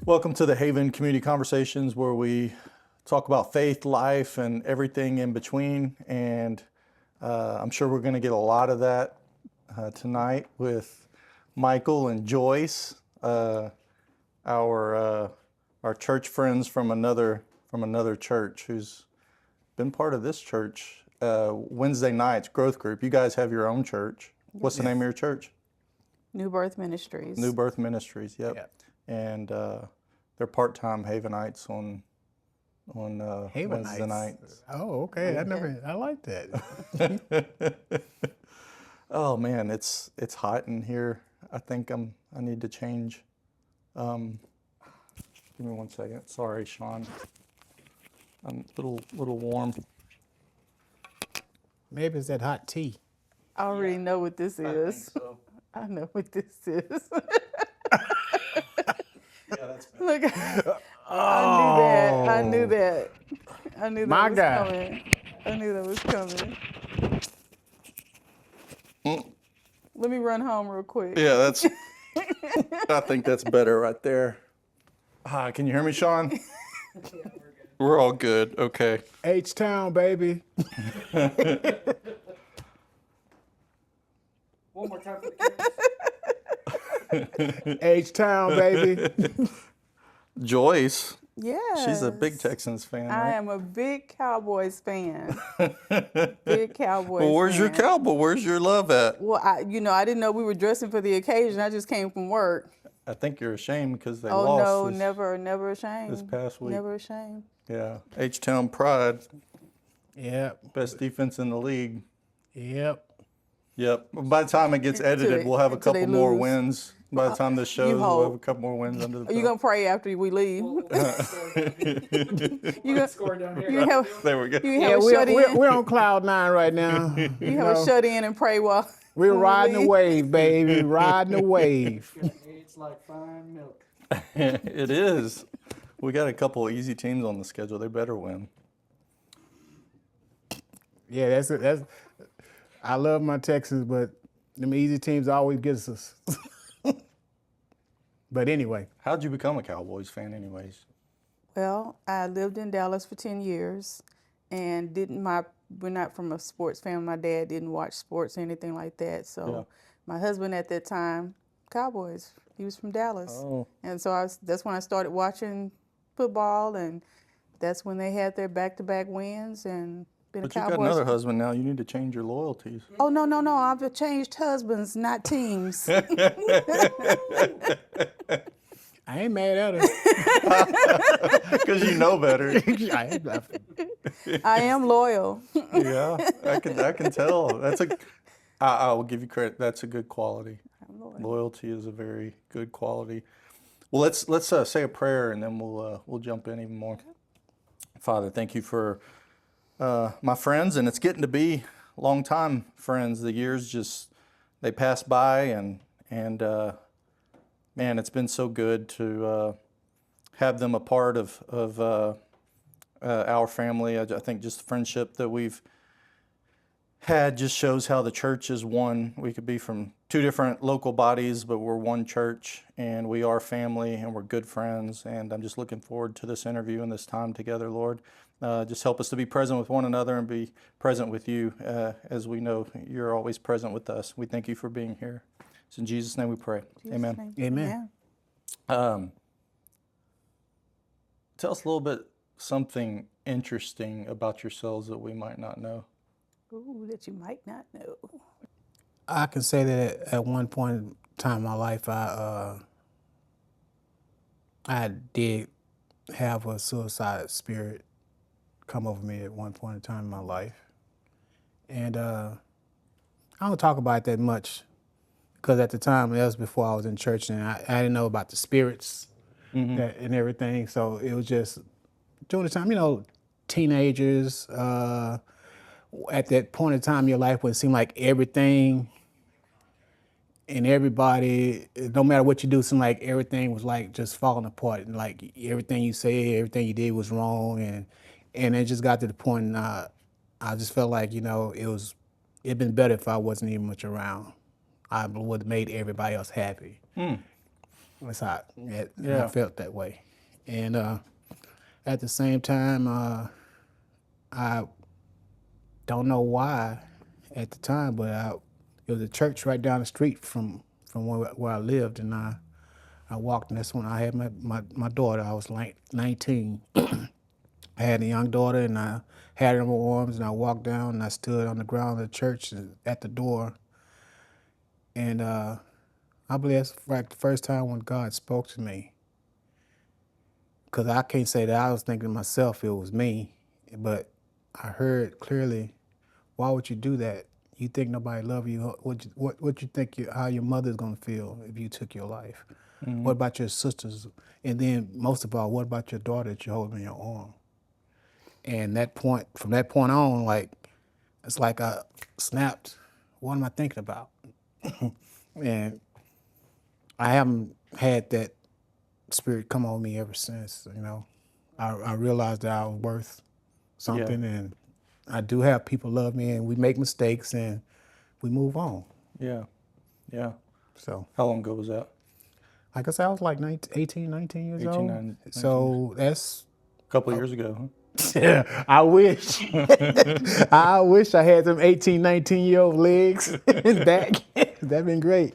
Welcome to the Haven Community Conversations, where we talk about faith, life, and everything in between. And I'm sure we're going to get a lot of that tonight with Michael and Joyce, our church friends from another church who's been part of this church. Wednesday nights, growth group. You guys have your own church. What's the name of your church? New Birth Ministries. New Birth Ministries. Yep. And they're part-time Havenites on Wednesday nights. Oh, okay. I like that. Oh man, it's hot in here. I think I need to change. Give me 1 second. Sorry, Sean. I'm a little warm. Maybe it's that hot tea. I already know what this is. I think so. I know what this is. Yeah, that's better. Look, I knew that. My was guy. coming. I knew that was coming. Mm. Let me run home real quick. Yeah, I think that's better right there. Can you hear me, Sean? We're all good. Okay. H-Town, baby. One more time for the kids. H-Town, baby. Joyce. Yeah. She's a big Texans fan, I right? am a big Cowboys fan. Big Cowboys Well, where's your fan. cowboy? Where's your love at? Well, I didn't know we were dressing for the occasion. I just came from work. I think you're ashamed because they Oh lost. no, this, never ashamed. this past week. Never ashamed. Yeah, H-Town pride, Yep. best defense in the league. Yep. Yep. By the time it gets edited, we'll have a until they couple more lose. wins. By the time this shows, we'll hope. have a couple more wins under the Are you belt. gonna pray after we leave? You gonna Score down here. you have There we go. you Yeah, have a shut in. we're on cloud 9 right now. You have a shut in and pray while We're when we riding the leave. wave, baby. Riding the wave. It's like fine milk. It is. We got a couple of easy teams on the schedule. They better win. Yeah, that's. I love my Texans, but them easy teams always gets us. But anyway, How'd you become a Cowboys fan, anyways? Well, I lived in Dallas for 10 years, and we're not from a sports family. My dad didn't watch sports or anything like that. So my husband at that time, Cowboys. He was from Dallas. Oh. And so that's when I started watching football, and that's when they had their back-to-back wins and been But a you Cowboys. got another husband now. You need to change your loyalties. Oh, no. I've changed husbands, not teams. I ain't mad at her. Because you know better. I am loyal. Yeah, I can tell. I will give you credit. That's a good quality. I'm loyal. Loyalty is a very good quality. Well, let's say a prayer and then we'll jump in even more. Father, thank you for my friends, and it's getting to be long time friends. The years they pass by, and man, it's been so good to have them a part of our family. I think just the friendship that we've had just shows how the church is one. We could be from two different local bodies, but we're one church, and we are family, and we're good friends. And I'm just looking forward to this interview and this time together, Lord. Just help us to be present with one another and be present with you, as we know you're always present with us. We thank you for being here. It's in Jesus' name we pray. Amen. Amen. Tell us a little bit something interesting about yourselves that we might not know. Ooh, that you might not know. I can say that at one point in time in my life, I did have a suicide spirit come over me at one point in time in my life. And I don't talk about it that much because at the time, that was before I was in church, and I didn't know about the spirits and everything. So it was just during the time, teenagers, at that point in time in your life when it seemed like everything and everybody, no matter what you do, it seemed like everything was like just falling apart, and like everything you said, everything you did was wrong, and it just got to the point I just felt like, it'd been better if I wasn't even much around. I would have made everybody else happy. That's how I felt that way. And at the same time, I don't know why at the time, but it was a church right down the street from where I lived, and I walked, and that's when I had my daughter. I was like 19. I had a young daughter, and I had her in my arms, and I walked down, and I stood on the ground of the church at the door. And I believe that's like the first time when God spoke to me. Because I can't say that I was thinking to myself it was me, but I heard clearly, why would you do that? You think nobody love you? What you think how your mother's gonna feel if you took your life? What about your sisters? And then most of all, what about your daughter that you hold in your arm? And from that point on, like, it's like I snapped. What am I thinking about? And I haven't had that spirit come on me ever since. I realized that I was worth something, and I do have people love me, and we make mistakes, and we move on. Yeah. So How long ago was that? like I said, I was like 19 years 18, old. 19. So that's A couple of years ago, huh? yeah, I wish. I wish I had them 18, 19-year-old legs and back. That'd been great.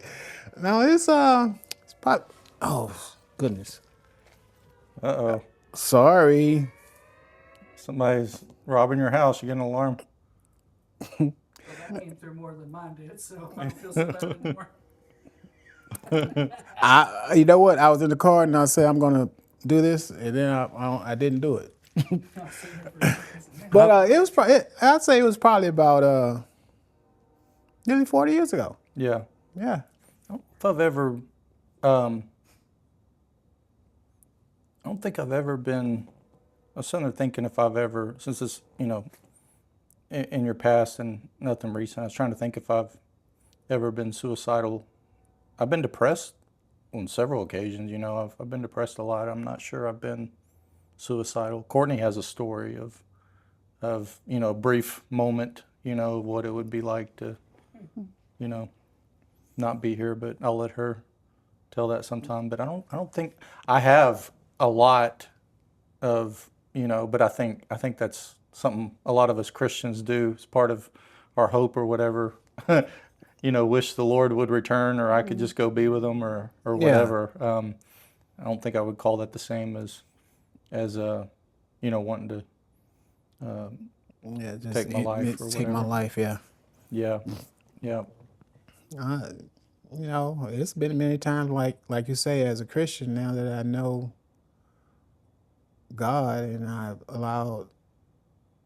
No, it's probably, oh, goodness. Uh-oh. Sorry. Somebody's robbing your house. You get an alarm. Well, that came through more than mine did, so I don't feel so bad anymore. You know what? I was in the car and I said, I'm going to do this, and then I didn't do it. But it was I'd say it was probably about nearly 40 years ago. Yeah. Yeah. If I've ever, I don't think I've ever been, I was sitting there thinking if I've ever, since it's, in your past and nothing recent, I was trying to think if I've ever been suicidal. I've been depressed on several occasions, I've been depressed a lot. I'm not sure I've been suicidal. Courtney has a story of a brief moment, of what it would be like to, not be here, but I'll let her tell that sometime. But I don't think I have a lot of, but I think that's something a lot of us Christians do. It's part of our hope or whatever. Wish the Lord would return, or I could just go be with him, or whatever. I don't think I would call that the same as wanting to just take my life or take whatever. my life, yeah. Yeah. It's been many times, like you say, as a Christian, now that I know God and I've allowed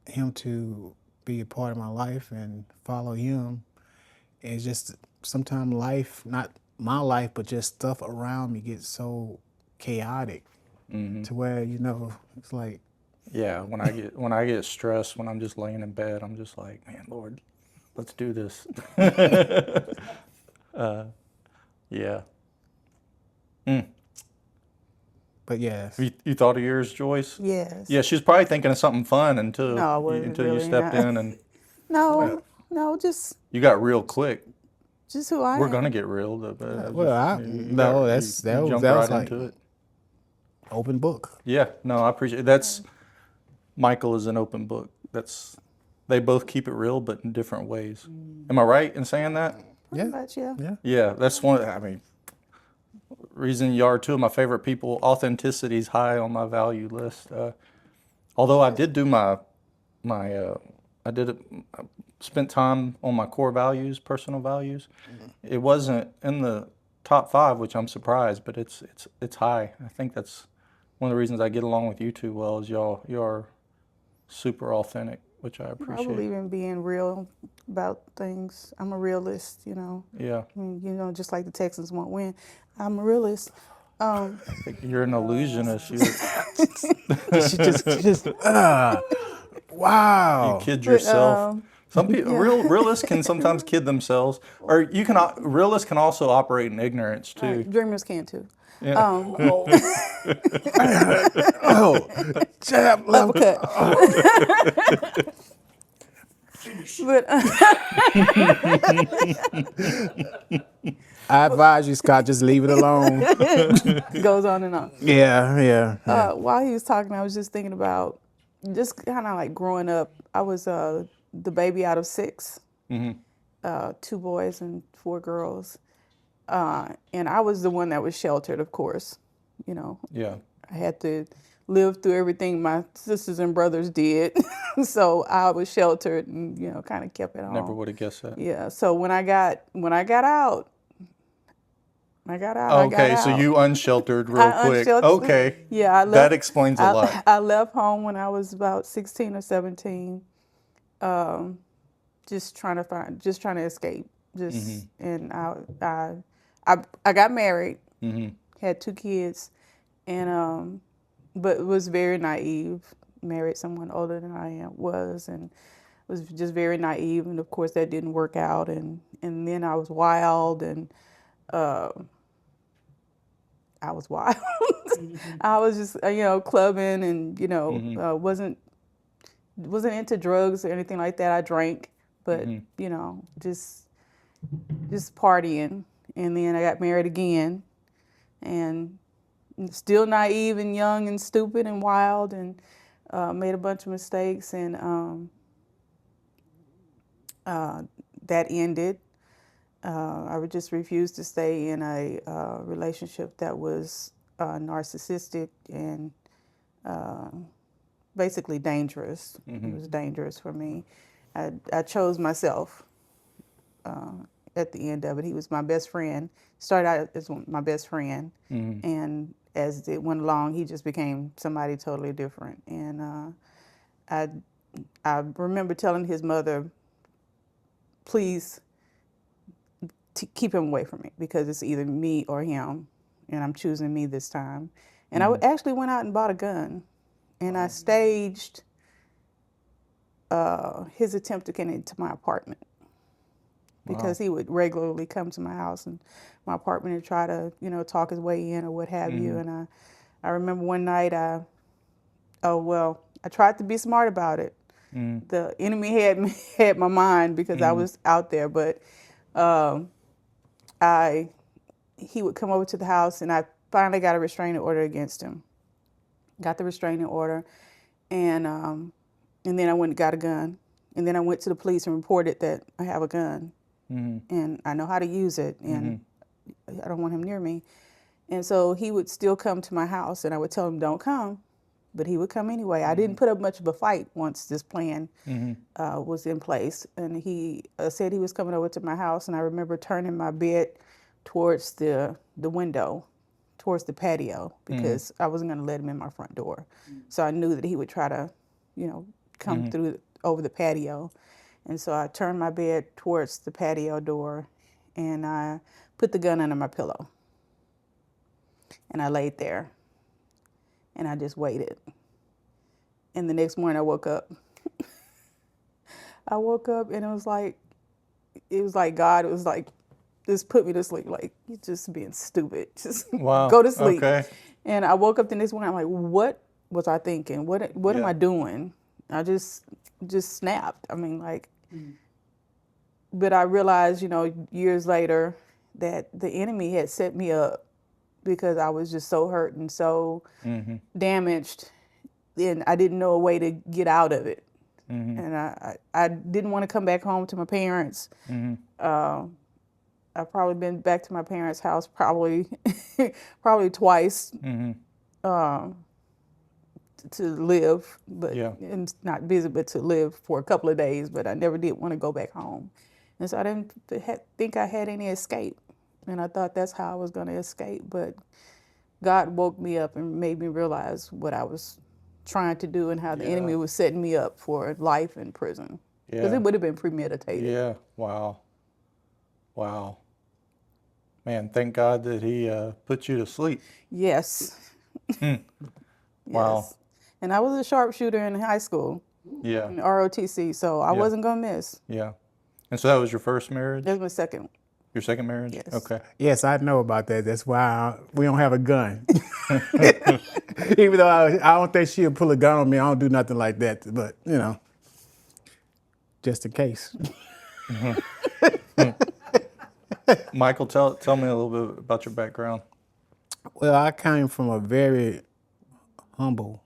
Him to be a part of my life and follow Him, it's just sometimes life, not my life, but just stuff around me gets so chaotic to where, it's like. Yeah, when I get stressed, when I'm just laying in bed, I'm just like, man, Lord, let's do this. Yeah. But yes. You thought of yours, Joyce? Yes. Yeah, she was probably thinking of something fun until No, I wasn't until you really stepped not. in and No, just you got real quick. who I We're am. gonna get real, but that jumped was right like into it. open book. Yeah, no, I appreciate it. That's Michael is an open book. They both keep it real, but in different ways. Am I right in saying that? Pretty much, yeah. Yeah, that's reason you are two of my favorite people. Authenticity is high on my value list. Although I did do I spent time on my core values, personal values. It wasn't in the top 5, which I'm surprised, but it's high. I think that's one of the reasons I get along with you two well is you're super authentic, which I I appreciate. believe in being real about things. I'm a realist, Yeah. I mean, just like the Texans won't win. I'm a realist. I think you're an illusionist. You She just wow. kid yourself. Some people, yeah. realists can sometimes kid themselves, or realists can also operate in ignorance too. Dreamers can too. Yeah. Jab, Uppercut. But I advise you, Scott, just leave it alone. goes on and on. Yeah. While he was talking, I was just thinking about just kind of like growing up. I was the baby out of 6, 2 boys and 4 girls, and I was the one that was sheltered, of course. You know, Yeah. I had to live through everything my sisters and brothers did, so I was sheltered and kind of kept it on. Never would have guessed that. Yeah. So when I got out. Okay, so you unsheltered real I quick. unsheltered. Okay. Yeah, I left. That explains a lot. I left home when I was about 16 or 17, just trying to escape. And I got married, had 2 kids, and but was very naive. Married someone older than I was, and was just very naive. And of course, that didn't work out. And then I was wild and. I was wild. I was just, clubbing and, wasn't into drugs or anything like that. I drank, but, just partying. And then I got married again and still naive and young and stupid and wild and made a bunch of mistakes. And that ended. I would just refuse to stay in a relationship that was narcissistic and basically dangerous. It was dangerous for me. I chose myself at the end of it. He was my best friend. Started out as my best friend, and as it went along, he just became somebody totally different. And I remember telling his mother, please keep him away from me because it's either me or him, and I'm choosing me this time. And I actually went out and bought a gun, and I staged his attempt to get into my apartment because he would regularly come to my house and my apartment and try to, talk his way in or what have you. And I remember one night I tried to be smart about it. The enemy had my mind because I was out there, but he would come over to the house, and I finally got a restraining order against him. Got the restraining order, and then I went and got a gun, and then I went to the police and reported that I have a gun, and I know how to use it, and I don't want him near me. And so he would still come to my house, and I would tell him, don't come, but he would come anyway. I didn't put up much of a fight once this plan was in place, and he said he was coming over to my house, and I remember turning my bed towards the window, towards the patio, because I wasn't going to let him in my front door. So I knew that he would try to, come through over the patio. And so I turned my bed towards the patio door, and I put the gun under my pillow. And I laid there, and I just waited. And the next morning I woke up. And it was like God, it was like, just put me to sleep, like, you're just being stupid. Just go to sleep. Okay. And I woke up the next morning, I'm like, what was I thinking? What am I doing? I just snapped. I mean, like, but I realized, years later that the enemy had set me up because I was just so hurt and so damaged, and I didn't know a way to get out of it. And I didn't want to come back home to my parents. I've probably been back to my parents' house probably twice to live, but and not visit, but to live for a couple of days. But I never did want to go back home, and so I didn't think I had any escape. And I thought that's how I was going to escape. But God woke me up and made me realize what I was trying to do and how the enemy was setting me up for life in prison. Because it would have been premeditated. Yeah. Wow. Man, thank God that he put you to sleep. Yes. Wow. Yes. And I was a sharpshooter in high school. Yeah. In ROTC, so I wasn't going to miss. Yeah. And so that was your first marriage? That was my second. Your second marriage? Yes. Okay. Yes, I know about that. That's why we don't have a gun. Even though I don't think she'll pull a gun on me, I don't do nothing like that. But, just in case. Michael, tell me a little bit about your background. Well, I came from a very humble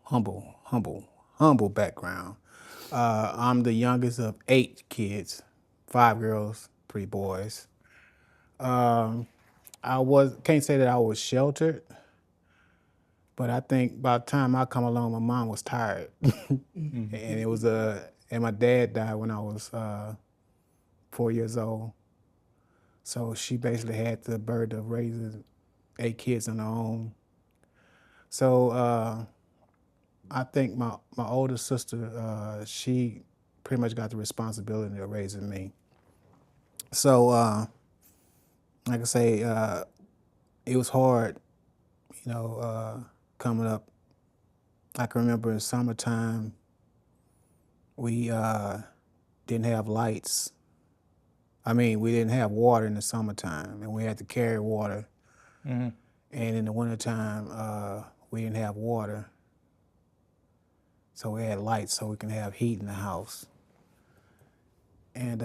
background. I'm the youngest of 8 kids, 5 girls, 3 boys. Can't say that I was sheltered, but I think by the time I come along, my mom was tired, and and my dad died when I was 4 years old. So she basically had the burden of raising 8 kids on her own. So I think my older sister, she pretty much got the responsibility of raising me. So, like I say, it was hard, coming up. I can remember in summertime, we didn't have lights. We didn't have water in the summertime, and we had to carry water. Mm-hmm. And in the wintertime, we didn't have water. So we had lights so we can have heat in the house. And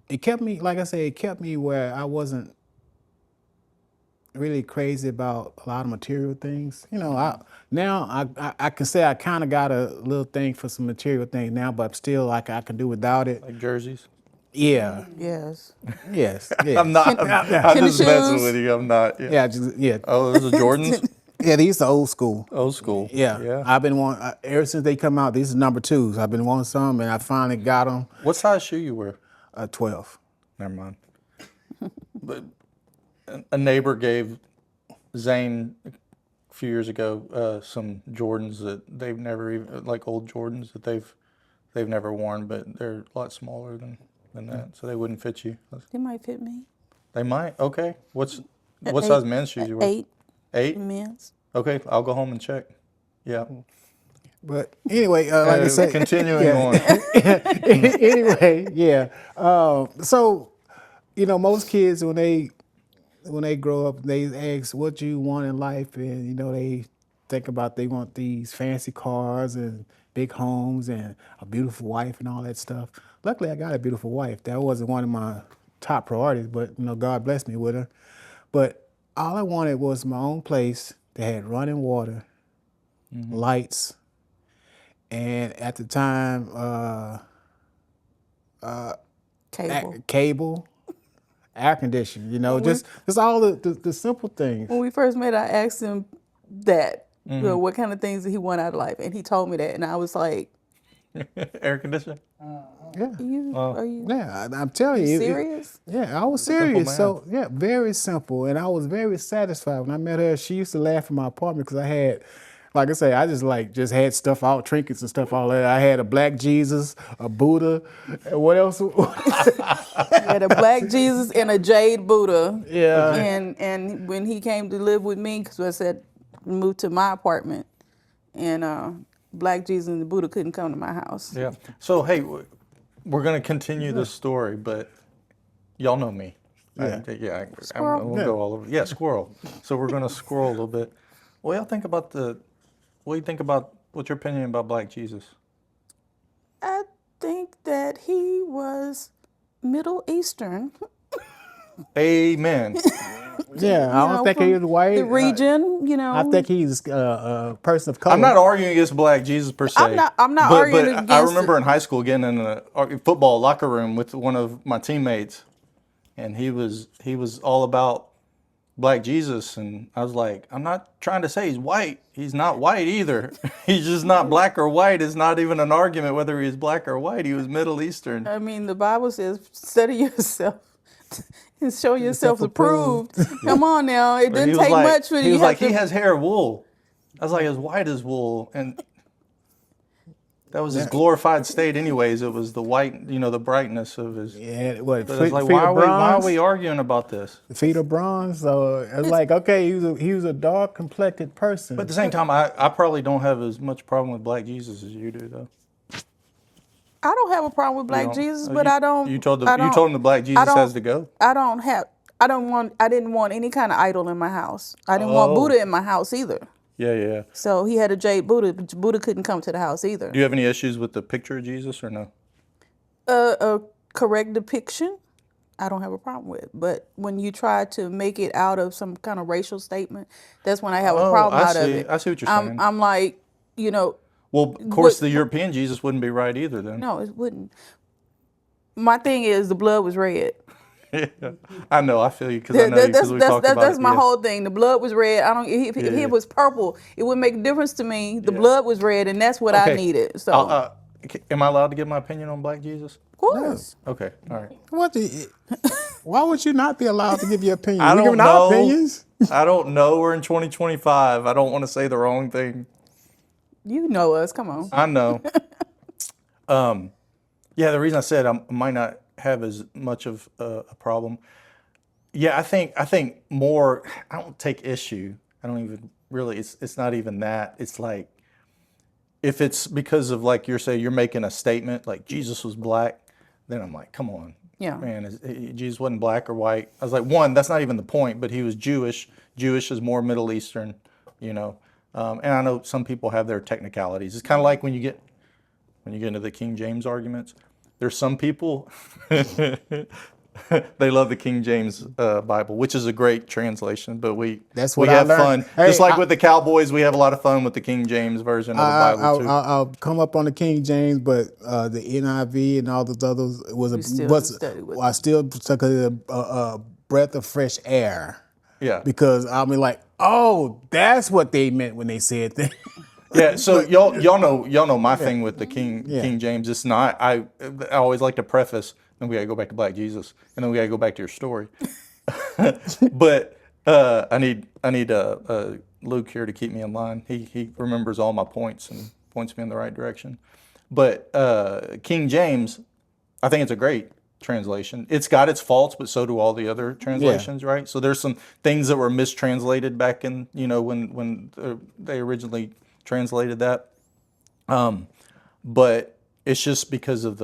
it kept me, like I said, it kept me where I wasn't really crazy about a lot of material things. I can say I kind of got a little thing for some material things now, but still, like, I can do without it. Like jerseys? Yeah. Yes. Yes. I'm not. I'm just messing with you. I'm not. Yeah. Yeah. Oh, those are Jordans? Yeah, these are old school. Old school. Yeah. I've been wanting, ever since they come out, these are number 2s. I've been wanting some, and I finally got them. What size shoe you wear? 12. Never mind. But a neighbor gave Zane a few years ago some Jordans that they've never even, like old Jordans that they've never worn, but they're a lot smaller than that, so they wouldn't fit you. They might fit me. They might. Okay. What size men's shoes you wear? 8. 8? Men's. Okay, I'll go home and check. Yeah. But anyway, like I said, continuing on. Anyway, yeah. So, most kids when they grow up, they ask what you want in life, and they think about they want these fancy cars and big homes and a beautiful wife and all that stuff. Luckily, I got a beautiful wife. That wasn't one of my top priorities, but God blessed me with her. But all I wanted was my own place that had running water, lights, and at the time, cable, air conditioning. Just all the simple things. When we first met, I asked him that, what kind of things did he want out of life, and he told me that, and I was like, air conditioning. Yeah. Are you Yeah, I'm telling you. serious? I was serious. So, very simple. And I was very satisfied. When I met her, she used to laugh in my apartment because I had, like I say, I just had stuff out, trinkets and stuff all that. I had a black Jesus, a Buddha, and what else? Had a black Jesus and a jade Buddha. Yeah. And when he came to live with me, because I said, moved to my apartment, and black Jesus and the Buddha couldn't come to my house. Yeah. So, hey, we're going to continue this story, but y'all know me. Yeah. I'm going to go all over. Yeah, squirrel. So we're going to squirrel a little bit. What do you think about what's your opinion about Black Jesus? I think that he was Middle Eastern. Amen. Yeah, I don't think he was white. The region, I think he's a person of color. I'm not arguing against Black Jesus per se. I'm not arguing but against I remember in high school getting in a football locker room with one of my teammates, and he was all about Black Jesus, and I was like, I'm not trying to say he's white. He's not white either. He's just not black or white. It's not even an argument whether he's black or white. He was Middle Eastern. I mean, the Bible says, study yourself and show yourself approved. Come on now. It didn't take much for you. He was like, he has hair of wool. I was like, as white as wool. And that was his glorified state anyways. It was the white, the brightness of his. Yeah, what? But it's like, why are we arguing about this? The feet of bronze. So it's like, okay, he was a dark complected person. But at the same time, I probably don't have as much problem with Black Jesus as you do, though. I don't have a problem with Black Jesus, but I don't. You told him the Black Jesus has to go. I didn't want any kind of idol in my house. I didn't want Buddha in my house either. Yeah. So he had a jade Buddha, but Buddha couldn't come to the house either. Do you have any issues with the picture of Jesus or no? A correct depiction, I don't have a problem with. But when you try to make it out of some kind of racial statement, that's when I have a Oh, problem I out of see. it. I see what you're saying. I'm like, you know, Well, of course, what, the European Jesus wouldn't be right either then. no, it wouldn't. My thing is the blood was red. Yeah. I know. I feel you because I know you because we talked about That's it. my Yeah. whole thing. The blood was red. I don't. If Yeah. it was purple, it wouldn't make a difference to me. The Yeah. blood was red, and that's what I Okay. needed. So, Am I allowed to give my opinion on Black Jesus? of course, Okay. All right. Why would you not be allowed to give your opinion? I We're don't giving our know. opinions. I don't know. We're in 2025. I don't want to say the wrong thing. you know us. Come on. I know. Yeah, the reason I said I might not have as much of a problem. Yeah, I think more. I don't take issue. I don't even really. It's not even that. It's like if it's because of like you're saying you're making a statement like Jesus was black, then I'm like, come on, Yeah. man, Jesus wasn't black or white. I was like, one, that's not even the point, but he was Jewish. Jewish is more Middle Eastern, you know. And I know some people have their technicalities. It's kind of like when you get into the King James arguments. There's some people they love the King James Bible, which is a great translation, but That's we what I have learned. fun. Hey, Just like with the Cowboys, we have a lot of fun with the King James version of the Bible too. I'll come up on the King James, but the NIV and all those others I still took a breath of fresh air. Yeah. Because I'll be like, oh, that's what they meant when they said that. Yeah, so y'all know my thing with the King James. It's not. I always like to preface. Then we gotta go back to Black Jesus, and then we gotta go back to your story. But I need Luke here to keep me in line. He remembers all my points and points me in the right direction. But King James, I think it's a great translation. It's got its faults, but so do all the other translations, right? So there's some things that were mistranslated back in when they originally translated that. But it's just because of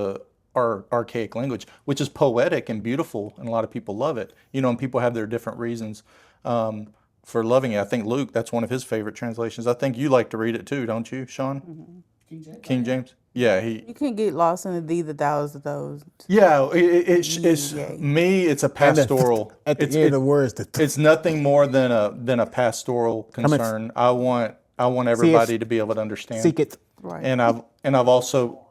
our archaic language, which is poetic and beautiful, and a lot of people love it. And people have their different reasons for loving it. I think Luke, that's one of his favorite translations. I think you like to read it too, don't you, Sean? Mm-hmm. King James? Yeah, You can get lost in the thee, the thous, the those. Yeah, it's me. It's a pastoral. At the end of the words, it's nothing more than a pastoral concern. I want everybody to be able to understand. Seek it. Right. And I've also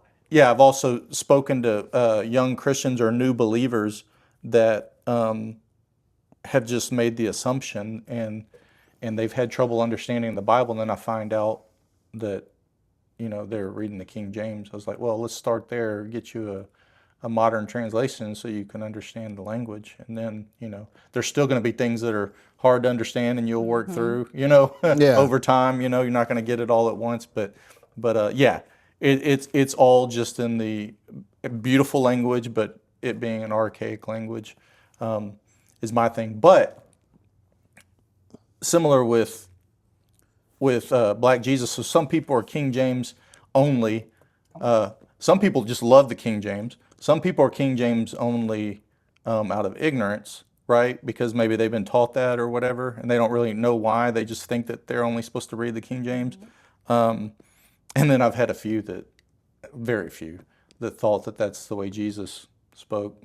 spoken to young Christians or new believers that have just made the assumption and they've had trouble understanding the Bible, and then I find out that they're reading the King James. I was like, well, let's start there, get you a modern translation so you can understand the language. And then, there's still going to be things that are hard to understand and you'll work through, over time. You're not going to get it all at once. But yeah, it's all just in the beautiful language, but it being an archaic language is my thing. But similar with Black Jesus. So some people are King James only. Some people just love the King James. Some people are King James only out of ignorance, right? Because maybe they've been taught that or whatever, and they don't really know why. They just think that they're only supposed to read the King James. And then I've had very few, that thought that that's the way Jesus spoke,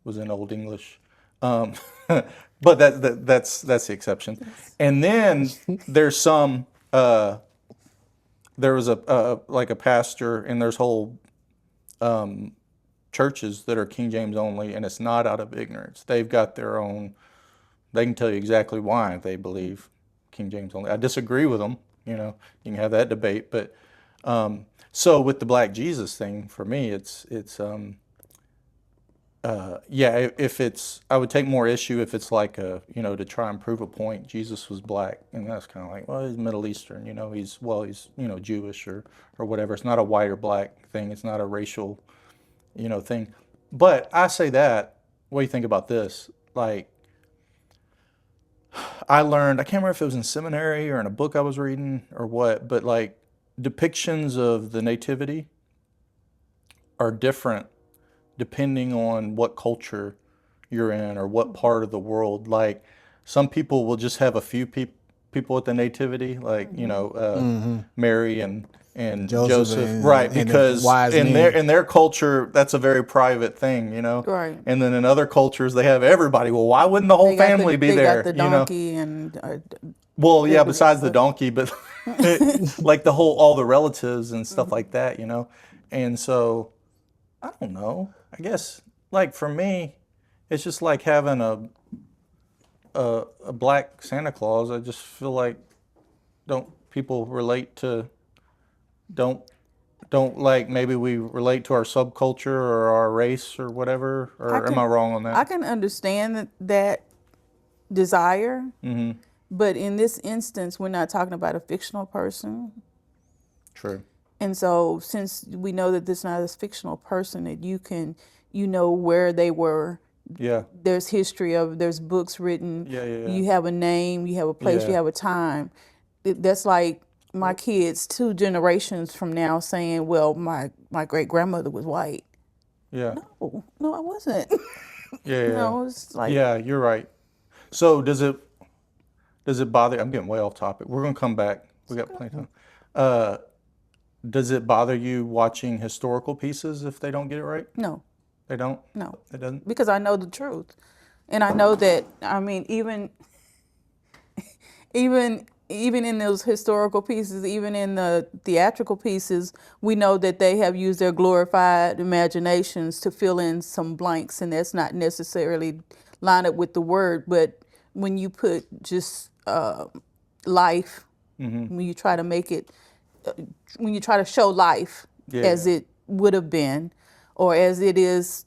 was in Old English. But that's the exception. And then there's some. There was a pastor, and there's whole churches that are King James only, and it's not out of ignorance. They've got their own. They can tell you exactly why they believe King James only. I disagree with them. You can have that debate, but so with the Black Jesus thing, for me, it's. If it's, I would take more issue if it's like to try and prove a point. Jesus was black, and that's kind of like, well, he's Middle Eastern, he's Jewish or whatever. It's not a white or black thing. It's not a racial, thing. But I say that. What do you think about this? Like, I learned, I can't remember if it was in seminary or in a book I was reading or what, but like depictions of the nativity are different depending on what culture you're in or what part of the world. Like some people will just have a few people with the nativity, like Mary and Joseph Joseph, and- right? and the Because wise in men. their culture, that's a very private thing, Right. And then in other cultures, they have everybody. Well, why wouldn't the whole family be they there? got the donkey and Well, yeah, Everything besides the stuff. donkey, but like all the relatives and stuff like that, And so, I don't know. I guess, like for me, it's just like having a black Santa Claus. I just feel like don't people relate to don't like maybe we relate to our subculture or our race or whatever, or am I wrong on that? I can understand that desire, Mm-hmm. but in this instance, we're not talking about a fictional person. True. And so, since we know that this is not a fictional person, that you know where they were. Yeah. There's history there's books written. Yeah. You have a name, you have a place, you Yeah. have a time. That's like my kids 2 generations from now saying, well, my great grandmother was white. Yeah. No, I wasn't. Yeah. Yeah. It's like, Yeah, you're right. So does it bother? I'm getting way off topic. We're gonna come back. We got plenty of time. Does it bother you watching historical pieces if they don't get it right? no, They don't. no. It doesn't. Because I know the truth. And I know that, I mean, even in those historical pieces, even in the theatrical pieces, we know that they have used their glorified imaginations to fill in some blanks, and that's not necessarily lined up with the word. But when you put just life, when you try to make it, when you try to show life as it would have been, or as it is,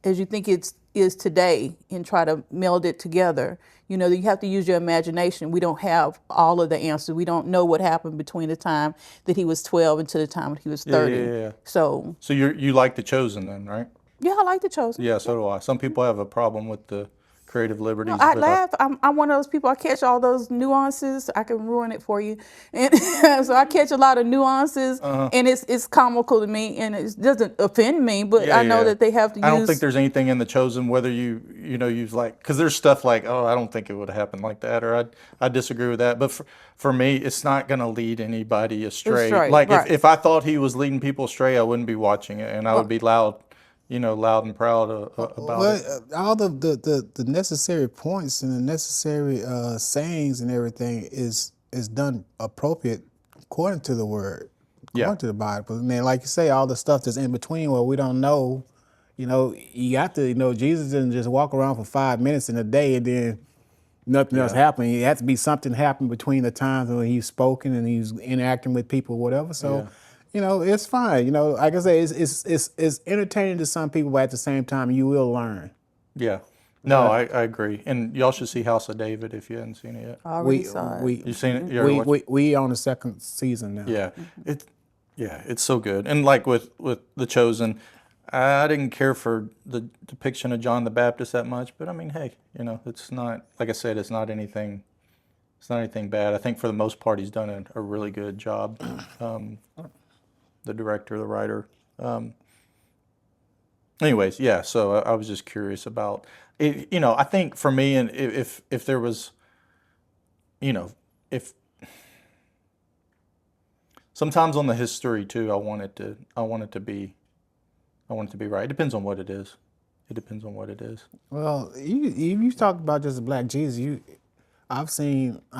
as you think it is today, and try to meld it together, you have to use your imagination. We don't have all of the answers. We don't know what happened between the time that he was 12 and to the time that he was 30. Yeah. So So you like The Chosen then, right? yeah, I like The Chosen. Yeah, so do I. Some people have a problem with the creative liberties. I but laugh. I'm one of those people. I catch all those nuances. I can ruin it for you, and so I catch a lot of nuances, and it's comical to me, and it doesn't offend me. But I know that they have to use. I don't think there's anything in The Chosen, whether you use like, because there's stuff like, oh, I don't think it would have happened like that, or I disagree with that. But for me, it's not going to lead anybody astray. Like right. if I thought he was leading people astray, I wouldn't be watching it, and I would be loud and proud about it. All the necessary points and the necessary sayings and everything is done appropriate according to the word, according to the Bible. And then, like you say, all the stuff that's in between where we don't know, you got to, Jesus didn't just walk around for 5 minutes in a day and then nothing else happened. It had to be something happened between the times when he's spoken and he's interacting with people, whatever. So. It's fine. Like I say, it's entertaining to some people, but at the same time, you will learn. Yeah. No, I agree. And y'all should see House of David if you hadn't seen it yet. I already saw it. You've seen it? You already watched it? We on the 2nd season now. Yeah. It's so good. And like with The Chosen, I didn't care for the depiction of John the Baptist that much, but I mean, hey, it's not, like I said, it's not anything bad. I think for the most part, he's done a really good job. The director, the writer. Anyways, yeah. So I was just curious about it. I think for me, and if there was, if sometimes on the history too, I want it to be right. It depends on what it is. Well, you talked about just Black Jesus. I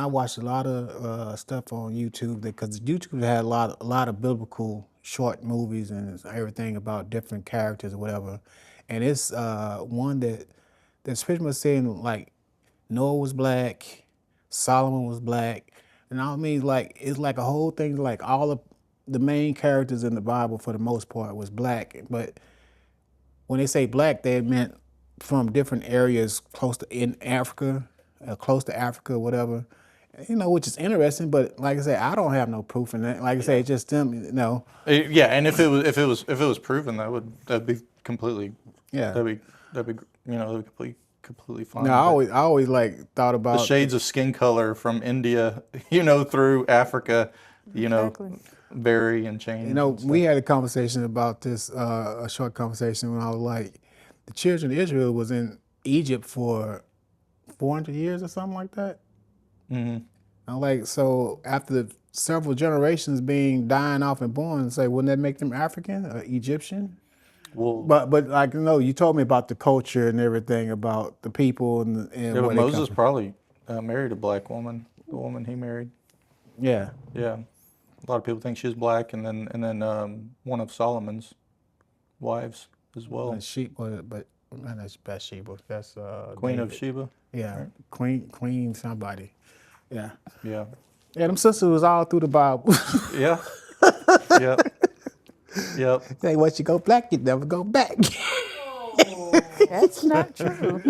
watched a lot of stuff on YouTube because YouTube had a lot of biblical short movies and everything about different characters or whatever, and it's one that's pretty much saying like Noah was black, Solomon was black, and I mean like it's like a whole thing like all of the main characters in the Bible for the most part was black, but when they say black, they meant from different areas close to Africa, whatever. Which is interesting, but like I say, I don't have no proof in that. Like I say, it's just them, Yeah, and if it was proven, that'd be completely. Yeah. That'd be completely fine. No, I always like thought about the shades of skin color from India, through Africa, Exactly. vary and change. We had a conversation about this, a short conversation when I was like, the children of Israel was in Egypt for 400 years or something like that. Mm-hmm. I'm like, so after several generations being dying off and born, say, wouldn't that make them African or Egyptian? Well, But like, you told me about the culture and everything, about the people and yeah, but where they come Moses from. probably married a black woman, the woman he married. Yeah. Yeah. A lot of people think she's black, and then one of Solomon's wives as well, But that's Bathsheba. That's Queen of David. Sheba. Yeah, Right. Queen somebody. Yeah. Yeah. Yeah, them sisters was all through the Bible. Yeah. Yep. Yep. Say, once you go black, you never go back. That's not true.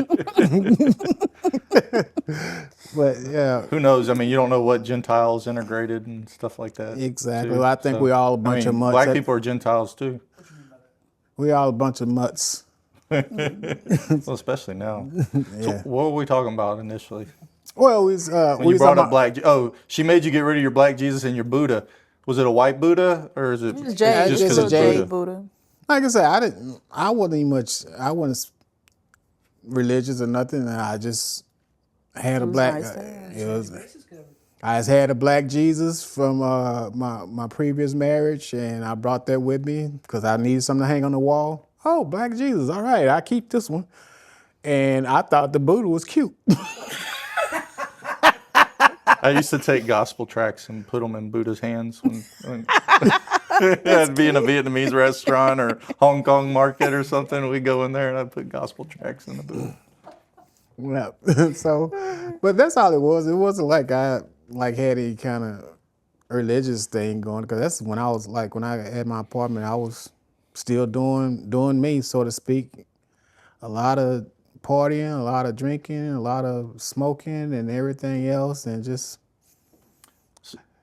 But yeah, Who knows? I mean, you don't know what Gentiles integrated and stuff like that. exactly. Too. Well, I think we all a bunch of mutts. Black people are Gentiles too. We all a bunch of mutts. Well, especially now. Yeah. So what were we talking about initially? Well, When you brought up black, she made you get rid of your black Jesus and your Buddha. Was it a white Buddha or is it It's Jade. just it's because a a it's Jade Buddha? Buddha. Like I said, I wasn't even much. I wasn't religious or nothing. I just had a was black. nice to It was. I just had a black Jesus from my previous marriage, and I brought that with me because I needed something to hang on the wall. Oh, black Jesus! All right, I keep this one. And I thought the Buddha was cute. I used to take gospel tracts and put them in Buddha's hands when I'd be in a Vietnamese restaurant or Hong Kong market or something. We'd go in there and I'd put gospel tracts in the Buddha. Yeah. So, but that's all it was. It wasn't like I had any kind of religious thing going, because that's when I was when I had my apartment, I was still doing me, so to speak. A lot of partying, a lot of drinking, a lot of smoking and everything else, and just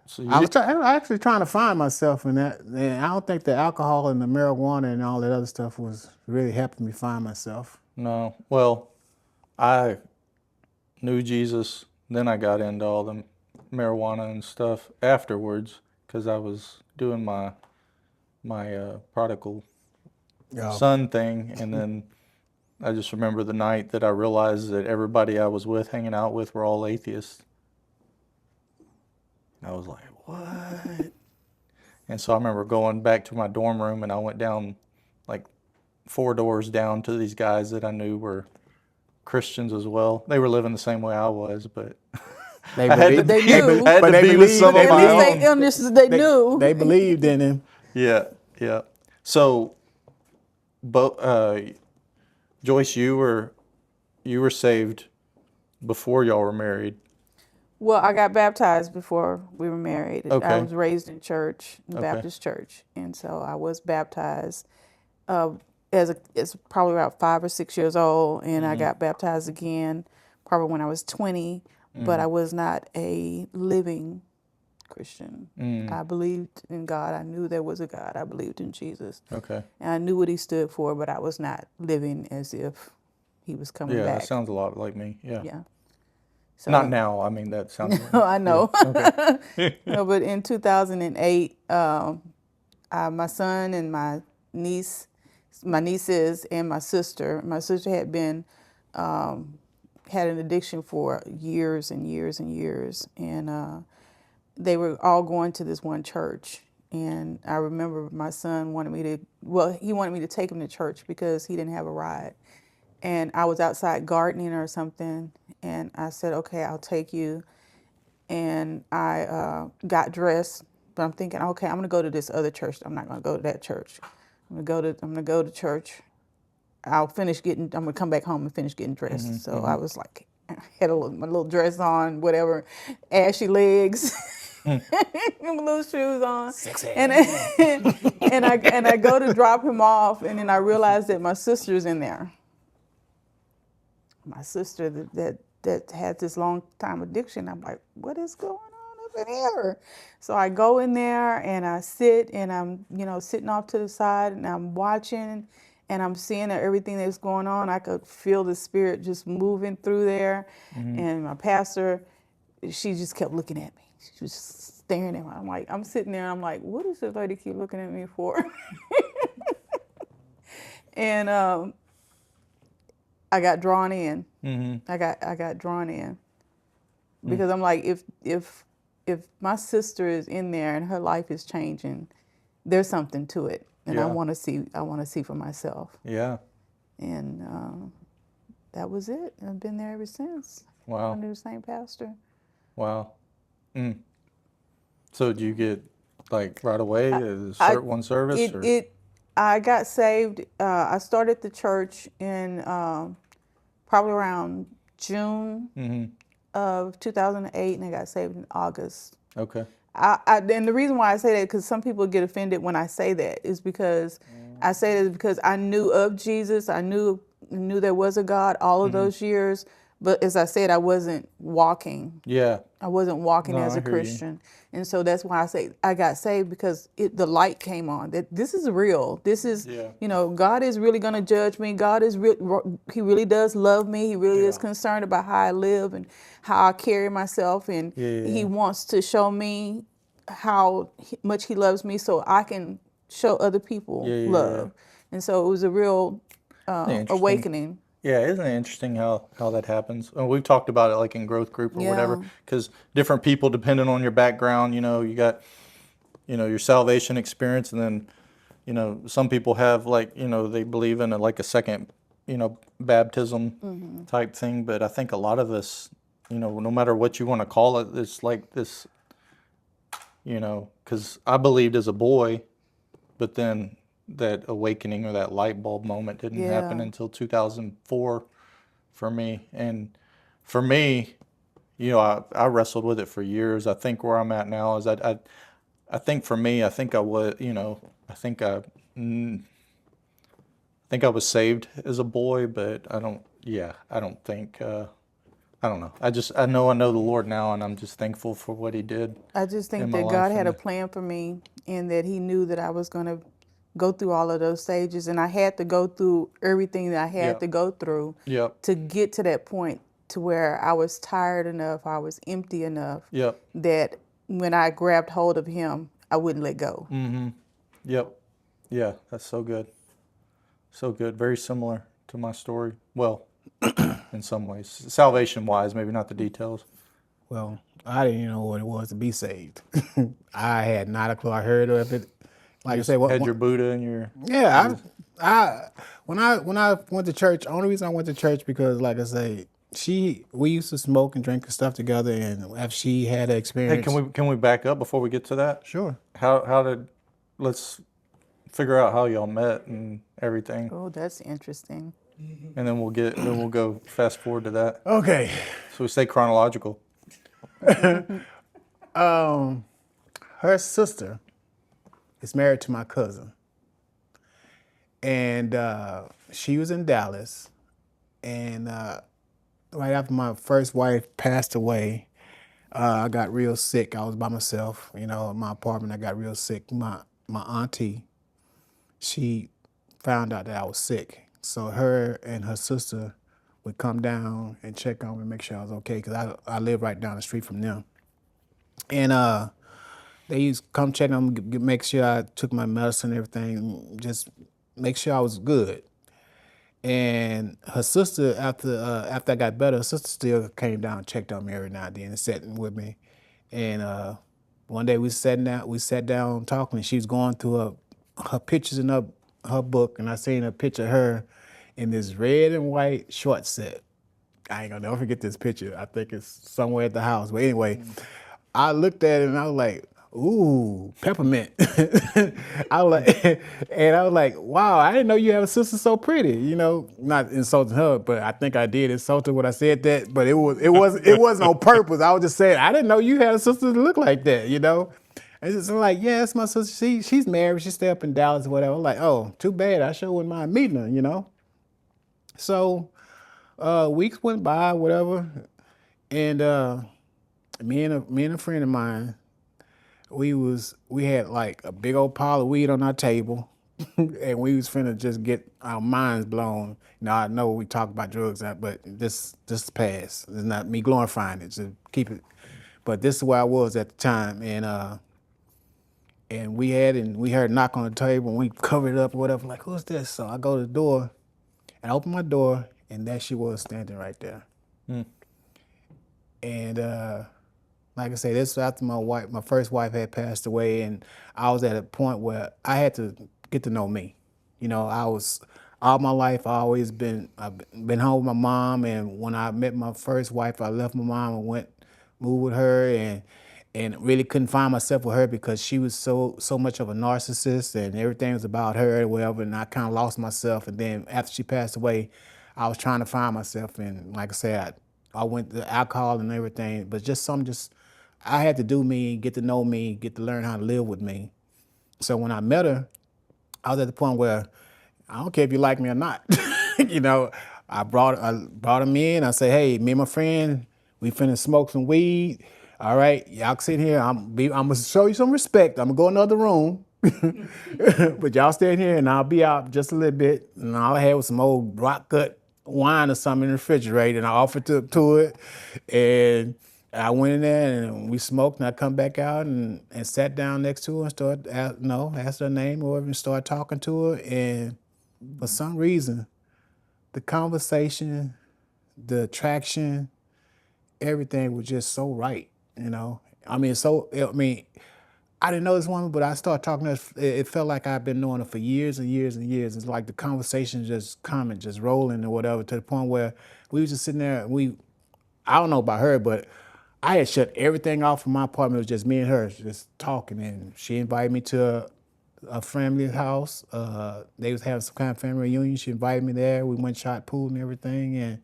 So I was actually trying to find myself in that. And I don't think the alcohol and the marijuana and all that other stuff was really helping me find myself. No. Well, I knew Jesus, then I got into all the marijuana and stuff afterwards because I was doing my prodigal son thing, and then I just remember the night that I realized that everybody I was hanging out with, were all atheists. I was like, what? And so I remember going back to my dorm room, and I went down like 4 doors down to these guys that I knew were Christians as well. They were living the same way I was, but They I had to They be, knew. I had But to they be with believed- some of they my At least own. they understood. They knew. They believed in him. Yeah, yeah. So, Joyce, you were saved before y'all were married. Well, I got baptized before we were married. Okay. I was raised in church, in Okay. Baptist church, and so I was baptized as probably about 5 or 6 years old, and I got baptized again probably when I was 20. But I was not a living Christian. I believed in God. I knew there was a God. I believed in Jesus, Okay. and I knew what He stood for. But I was not living as if He was coming Yeah, back. that sounds a lot like me. Yeah. Yeah. So, Not now. I mean, that sounds like I know. Okay. No, but in 2008, my son and my nieces and my sister had been, had an addiction for years and years and years. And they were all going to this one church. And I remember my son he wanted me to take him to church because he didn't have a ride. And I was outside gardening or something, and I said, okay, I'll take you. And I got dressed, but I'm thinking, okay, I'm gonna go to this other church. I'm not gonna go to that church. I'm gonna go to church. I'm gonna come back home and finish getting dressed. I was like, I had my little dress on, whatever, ashy legs, my little shoes on, Sexy. and I go to drop him off, and then I realized that my sister's in there. My sister that had this long time addiction. I'm like, what is going on up in here? So I go in there and I sit, and I'm sitting off to the side, and I'm watching, and I'm seeing that everything that's going on. I could feel the Spirit just moving through there. And my pastor, she just kept looking at me. She was staring at me. I'm sitting there, and I'm like, what does this lady keep looking at me for? And I got drawn in. I got drawn in. because I'm like, if my sister is in there and her life is changing, there's something to it, and I Yeah. want to see for myself. Yeah. And that was it. I've been there ever since. Wow. Under the same pastor. Wow. Mm. So do you get like right away one service? I got saved. I started the church in probably around June of 2008, and I got saved in August. Okay. And the reason why I say that, because some people get offended when I say that, is because I say that because I knew of Jesus. I knew there was a God all of those years. But as I said, I wasn't walking. Yeah. I wasn't walking No, as I a hear you. Christian. And so that's why I say I got saved, because the light came on. That this is real. This is, God is really going to judge me. God is He really does love me. He really is concerned about how I live and how I carry myself. And He wants to show me how much He loves me, so I can show other people love. And so it was a real Interesting. awakening. Yeah, isn't it interesting how that happens? We've talked about it like in growth group or whatever, because different people, depending on your background, you got, your salvation experience, and then, some people have like, they believe in a second, baptism type thing. But I think a lot of us, no matter what you want to call it, it's like this, because I believed as a boy, but then that awakening or that light bulb moment didn't happen until 2004 for me. And for me, I wrestled with it for years. I think where I'm at now is I think for me, I think I was, I think I was saved as a boy, but I don't think, I don't know. I know the Lord now, and I'm just thankful for what He did. I just think in my that life God had a and- plan for me, and that He knew that I was going to go through all of those stages, and I had to go through everything that I had to go through to get to that point to where I was tired enough, I was empty enough that when I grabbed hold of Him, I wouldn't let go. Yep. Yeah, that's so good. So good. Very similar to my story. Well, in some ways. Salvation-wise, maybe not the details. Well, I didn't even know what it was to be saved. I had not a clue. I heard of it. Like I say, Had your Buddha and your... Yeah, when I went to church, only reason I went to church because, like I say, we used to smoke and drink and stuff together, and after she had an experience. Hey, can we back up before we get to that? Sure. Let's figure out how y'all met and everything, Oh, that's interesting. and then we'll go fast forward to that. Okay. So we stay chronological. Her sister is married to my cousin, and she was in Dallas, and right after my first wife passed away, I got real sick. I was by myself, in my apartment. I got real sick. My auntie, she found out that I was sick, so her and her sister would come down and check on me, make sure I was okay, because I live right down the street from them, and they used to come check on me, make sure I took my medicine and everything, just make sure I was good. And her sister, after I got better, her sister still came down and checked on me every now and then and sat with me. And one day we sat down talking, and she was going through her pictures in her book, and I seen a picture of her in this red and white short set. I ain't gonna never forget this picture. I think it's somewhere at the house. But anyway, I looked at it and I was like, ooh, peppermint. I was like, wow, I didn't know you have a sister so pretty. Not insulting her, but I think I did insult her when I said that. But it wasn't on purpose. I was just saying, I didn't know you had a sister that looked like that. And so I'm like, yeah, it's my sister. She's married. She stay up in Dallas or whatever. I'm like, oh, too bad. I sure wouldn't mind meeting her. So weeks went by, whatever, and me and a friend of mine, we had like a big old pile of weed on our table, and we was finna just get our minds blown. I know we talk about drugs, but this past. It's not me glorifying it. Just keep it. But this is where I was at the time, and we heard a knock on the table, and we covered it up or whatever. Like, who's this? So I go to the door, and I open my door, and there she was standing right there. And like I say, this was after my first wife had passed away, and I was at a point where I had to get to know me. You know, I was all my life I've been home with my mom, and when I met my first wife, I left my mom and moved with her, and really couldn't find myself with her because she was so much of a narcissist and everything was about her or whatever, and I kind of lost myself. And then after she passed away, I was trying to find myself, and like I said, I went to alcohol and everything, but I had to do me, get to know me, get to learn how to live with me. So when I met her, I was at the point where I don't care if you like me or not. You know, I brought him in. I said, hey, me and my friend, we finna smoke some weed. All right, y'all sit here. I'm gonna show you some respect. I'm gonna go in another room, but y'all stay in here, and I'll be out just a little bit. And all I had was some old rock cut wine or something in the refrigerator, and I offered to it, and I went in there and we smoked, and I come back out and sat down next to her and started, asked her name or whatever, and started talking to her. And for some reason, the conversation, the attraction, everything was just so right, you know? I didn't know this woman, but I started talking to her. It felt like I've been knowing her for years and years and years. It's like the conversation just rolling or whatever, to the point where we was just sitting there, I don't know about her, but I had shut everything off from my apartment. It was just me and her just talking, and she invited me to a family house. They was having some kind of family reunion. She invited me there. We went shot pool and everything, and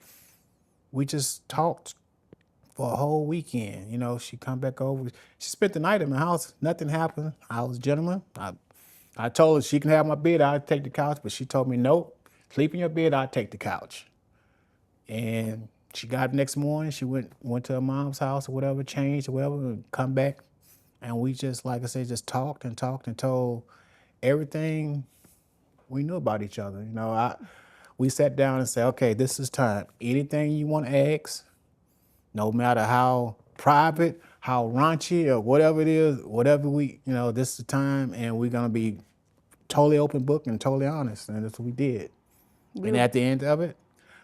we just talked for a whole weekend. You know, she come back over. She spent the night at my house. Nothing happened. I was a gentleman. I told her she can have my bed. I'd take the couch, but she told me, nope, sleep in your bed. I'd take the couch. And she got up next morning. She went to her mom's house or whatever, changed or whatever, and come back. And we just, like I said, just talked and told everything we knew about each other. You know, we sat down and said, okay, this is time. Anything you want to ask, no matter how private, how raunchy, or whatever it is, this is the time, and we're gonna be totally open book and totally honest. And that's what we did. And at the end of it,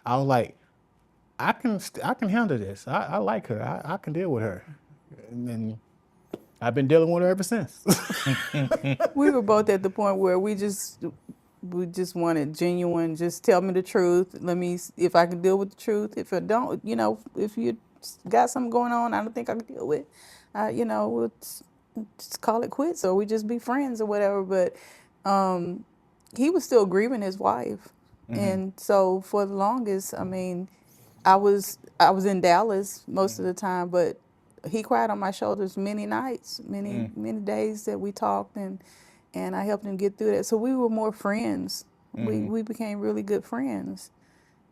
I was like, I can handle this. I like her. I can deal with her. And I've been dealing with her ever since. We were both at the point where we just wanted genuine, just tell me the truth. If I can deal with the truth. If I don't, if you got something going on I don't think I can deal with, we'll just call it quits, or we just be friends or whatever. But he was still grieving his wife. Mm-hmm. And so for the longest, I was in Dallas most of the time, but he cried on my shoulders many nights, many days that we talked, and I helped him get through that. So we were more friends. Mm-hmm. We became really good friends.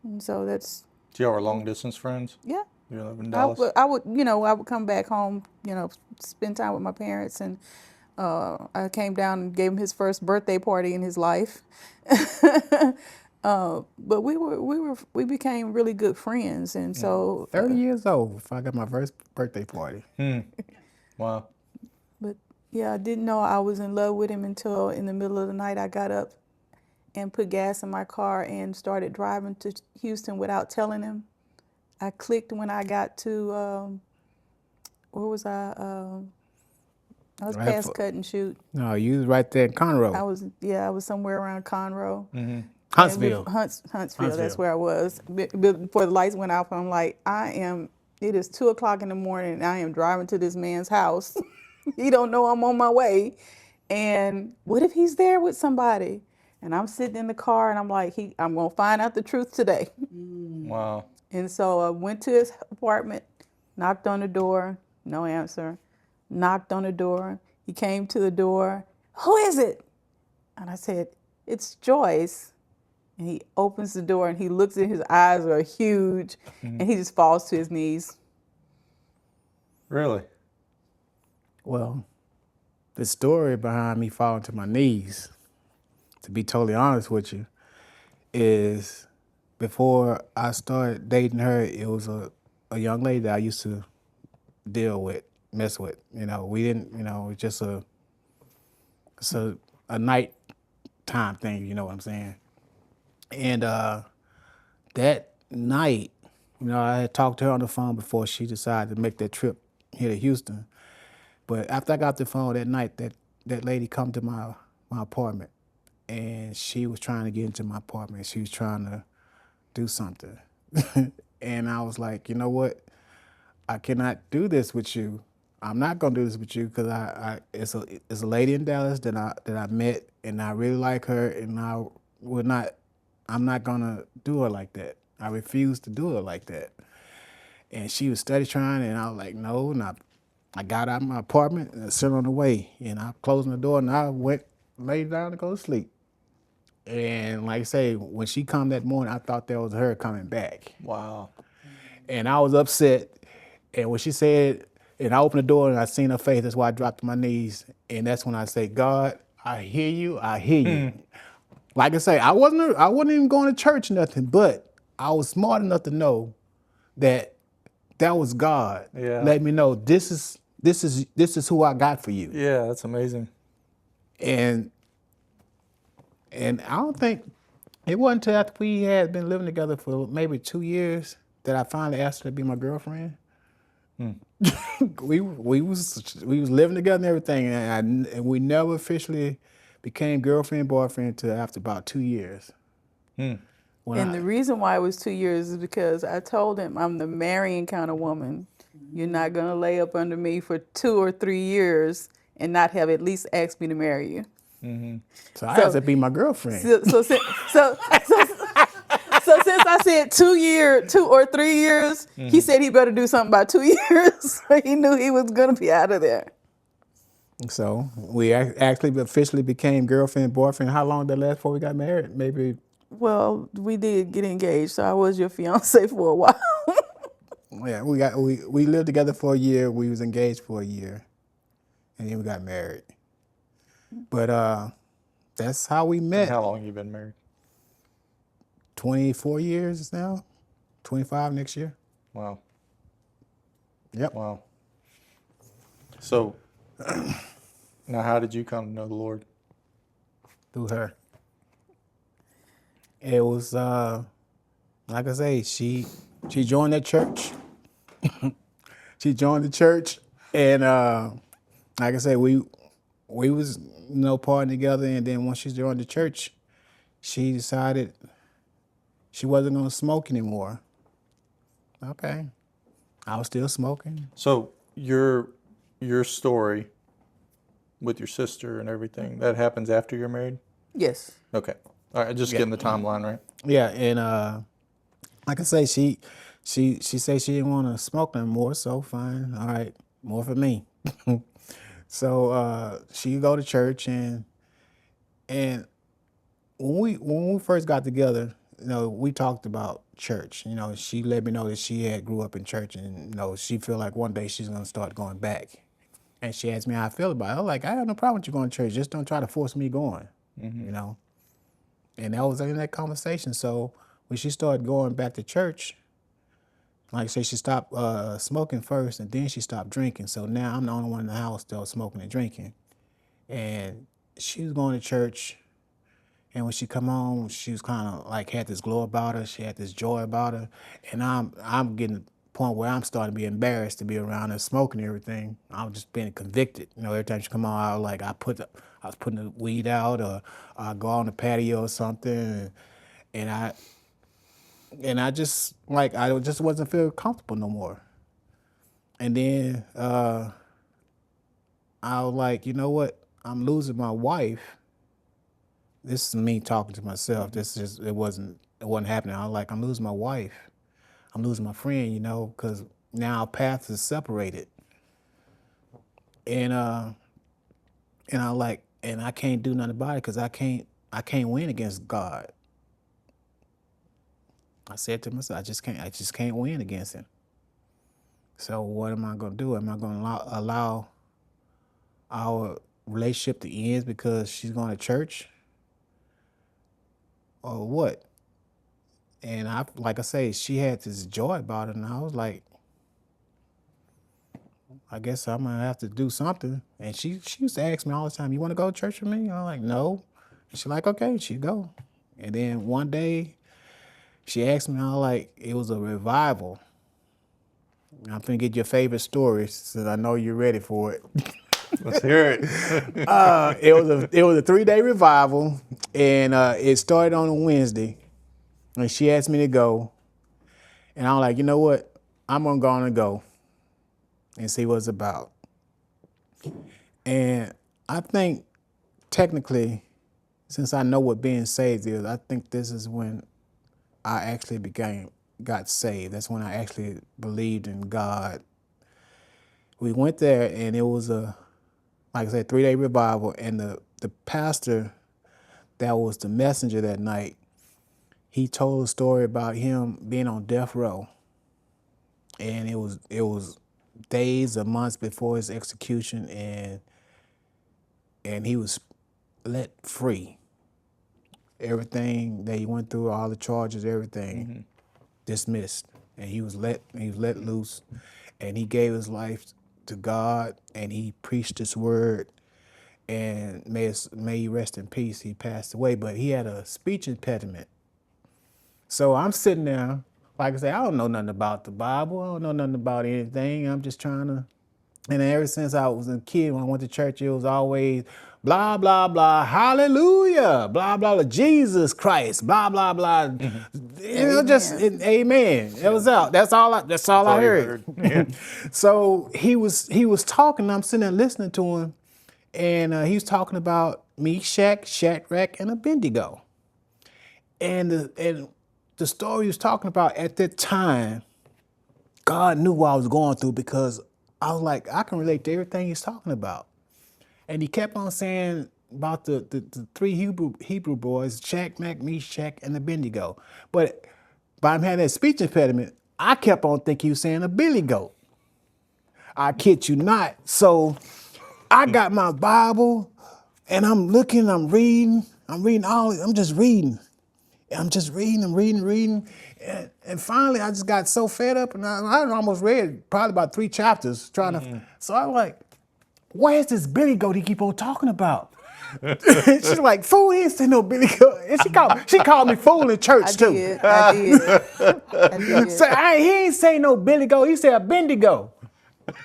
And so that's... So y'all were long distance friends? Yeah. You live in Dallas? I would come back home, spend time with my parents, and I came down and gave him his first birthday party in his life. But we became really good friends, and so 30 years old if I got my first birthday party. Wow. But yeah, I didn't know I was in love with him until in the middle of the night I got up and put gas in my car and started driving to Houston without telling him. I clicked when I got to where was I? I was past Cut and Shoot. No, you was right there in Conroe. I was somewhere around Conroe. Mm-hmm. Huntsville. Huntsville, that's where I was. Before the lights went off, I'm like, it is 2:00 in the morning and I am driving to this man's house. He don't know I'm on my way. And what if he's there with somebody? And I'm sitting in the car and I'm like, I'm going to find out the truth today. Wow. And so I went to his apartment, knocked on the door, no answer. Knocked on the door. He came to the door. Who is it? And I said, it's Joyce. And he opens the door and he looks at his eyes are huge, and he just falls to his knees. Really? Well, the story behind me falling to my knees, to be totally honest with you, is before I started dating her, it was a young lady that I used to mess with. We didn't, it's just a night time thing, you know what I'm saying? And that night, You know, I had talked to her on the phone before she decided to make that trip here to Houston. But after I got the phone that night, that lady come to my apartment, and she was trying to get into my apartment. She was trying to do something. And I was like, you know what? I cannot do this with you. I'm not gonna do this with you because it's a lady in Dallas that I met, and I really like her, and I'm not gonna do her like that. I refuse to do her like that. And she was steady trying, and I was like, no. And I got out of my apartment and I sat on the way, and I closed the door, and I went laid down to go to sleep. And like I say, when she come that morning, I thought that was her coming back. Wow. And I was upset. And when she said, and I opened the door and I seen her face, that's why I dropped to my knees. And that's when I say, God, I hear you, I hear you. Like I say, I wasn't even going to church or nothing, but I was smart enough to know that was God. Yeah. Let me know this is who I got for you. Yeah, that's amazing. And I don't think it wasn't until after we had been living together for maybe 2 years that I finally asked her to be my girlfriend. we was living together and everything, and we never officially became girlfriend boyfriend until after about 2 years. The reason why it was 2 years is because I told him I'm the marrying kind of woman. You're not gonna lay up under me for 2 or 3 years and not have at least asked me to marry you. So I asked her to be my girlfriend. So since I said 2 or 3 years, he said he better do something by 2 years. So he knew he was gonna be out of there. So we actually officially became girlfriend boyfriend. How long did that last before we got married? Maybe. Well, we did get engaged, so I was your fiance for a while. Yeah, we lived together for a year. We was engaged for a year, and then we got married. But that's how we met. How long you been married? 24 years now. 25 next year. Wow. Yep. Wow. So, now how did you come to know the Lord? Through her. It was like I say, she joined that church. She joined the church, and like I say, we was partying together, and then once she joined the church, she decided she wasn't gonna smoke anymore. Okay. I was still smoking. So your story with your sister and everything, that happens after you're married? Yes. Okay. All right, just getting the timeline right. Yeah, and like I say, she said she didn't want to smoke no more, so fine. All right, more for me. So she go to church, and when we first got together, we talked about church. She let me know that she had grew up in church, and she feel like one day she's gonna start going back. And she asked me how I feel about it. I was like, I have no problem with you going to church. Just don't try to force me going. And that was in that conversation. So when she started going back to church, like I say, she stopped smoking first, and then she stopped drinking. So now I'm the only one in the house still smoking and drinking. And she was going to church, and when she come home, she was kind of like had this glow about her. She had this joy about her, and I'm getting to the point where I'm starting to be embarrassed to be around her smoking and everything. I was just being convicted. Every time she come on, I was like I was putting the weed out, or I go on the patio or something, and I just wasn't feeling comfortable no more. And then I was like, you know what? I'm losing my wife. This is me talking to myself. It wasn't happening. I was like, I'm losing my wife. I'm losing my friend, because now our paths are separated. And I can't do nothing about it because I can't win against God. I said to myself, I just can't win against him. So what am I gonna do? Am I gonna allow our relationship to end because she's going to church? Or what? And like I say, she had this joy about it, and I was like, I guess I'm gonna have to do something. And she used to ask me all the time, you want to go to church with me? I'm like, no. She's like, okay, she go. And then one day, She asked me, I was like, it was a revival. I'm finna get your favorite story, since I know you're ready for it. Let's hear it. It was a 3-day revival, and it started on a Wednesday. And she asked me to go, and I'm like, you know what? I'm gonna go on and go and see what it's about. And I think technically, since I know what being saved is, I think this is when I actually got saved. That's when I actually believed in God. We went there, and it was like I said, 3-day revival, and the pastor that was the messenger that night, he told a story about him being on death row. And it was days or months before his execution, and he was let free. Everything that he went through, all the charges, everything dismissed. And he was let loose, and he gave his life to God, and he preached his word, and may he rest in peace. He passed away, but he had a speech impediment. So I'm sitting there, like I say, I don't know nothing about the Bible. I don't know nothing about anything. I'm just trying to, and ever since I was a kid, when I went to church, it was always blah, blah, blah, hallelujah, blah, blah, blah, Jesus Christ, blah, blah, blah. You know, just amen. It was out. That's all I heard. Yeah. So he was talking, I'm sitting there listening to him, and he was talking about Meshach, Shadrach, and Abednego. And the story he was talking about at that time, God knew what I was going through, because I was like, I can relate to everything he's talking about. And he kept on saying about the 3 Hebrew boys, Shadrach, Meshach, and Abednego. But by him having that speech impediment, I kept on thinking he was saying a billy goat. I kid you not. So I got my Bible, and I'm looking, I'm reading, I'm just reading. I'm reading. And finally, I just got so fed up, and I almost read probably about 3 chapters trying to. So I'm like, where's this billy goat he keep on talking about? She's like, fool, he ain't say no billy goat. And she called me fool in church too. I did. So he ain't say no billy goat. He said a bendigo.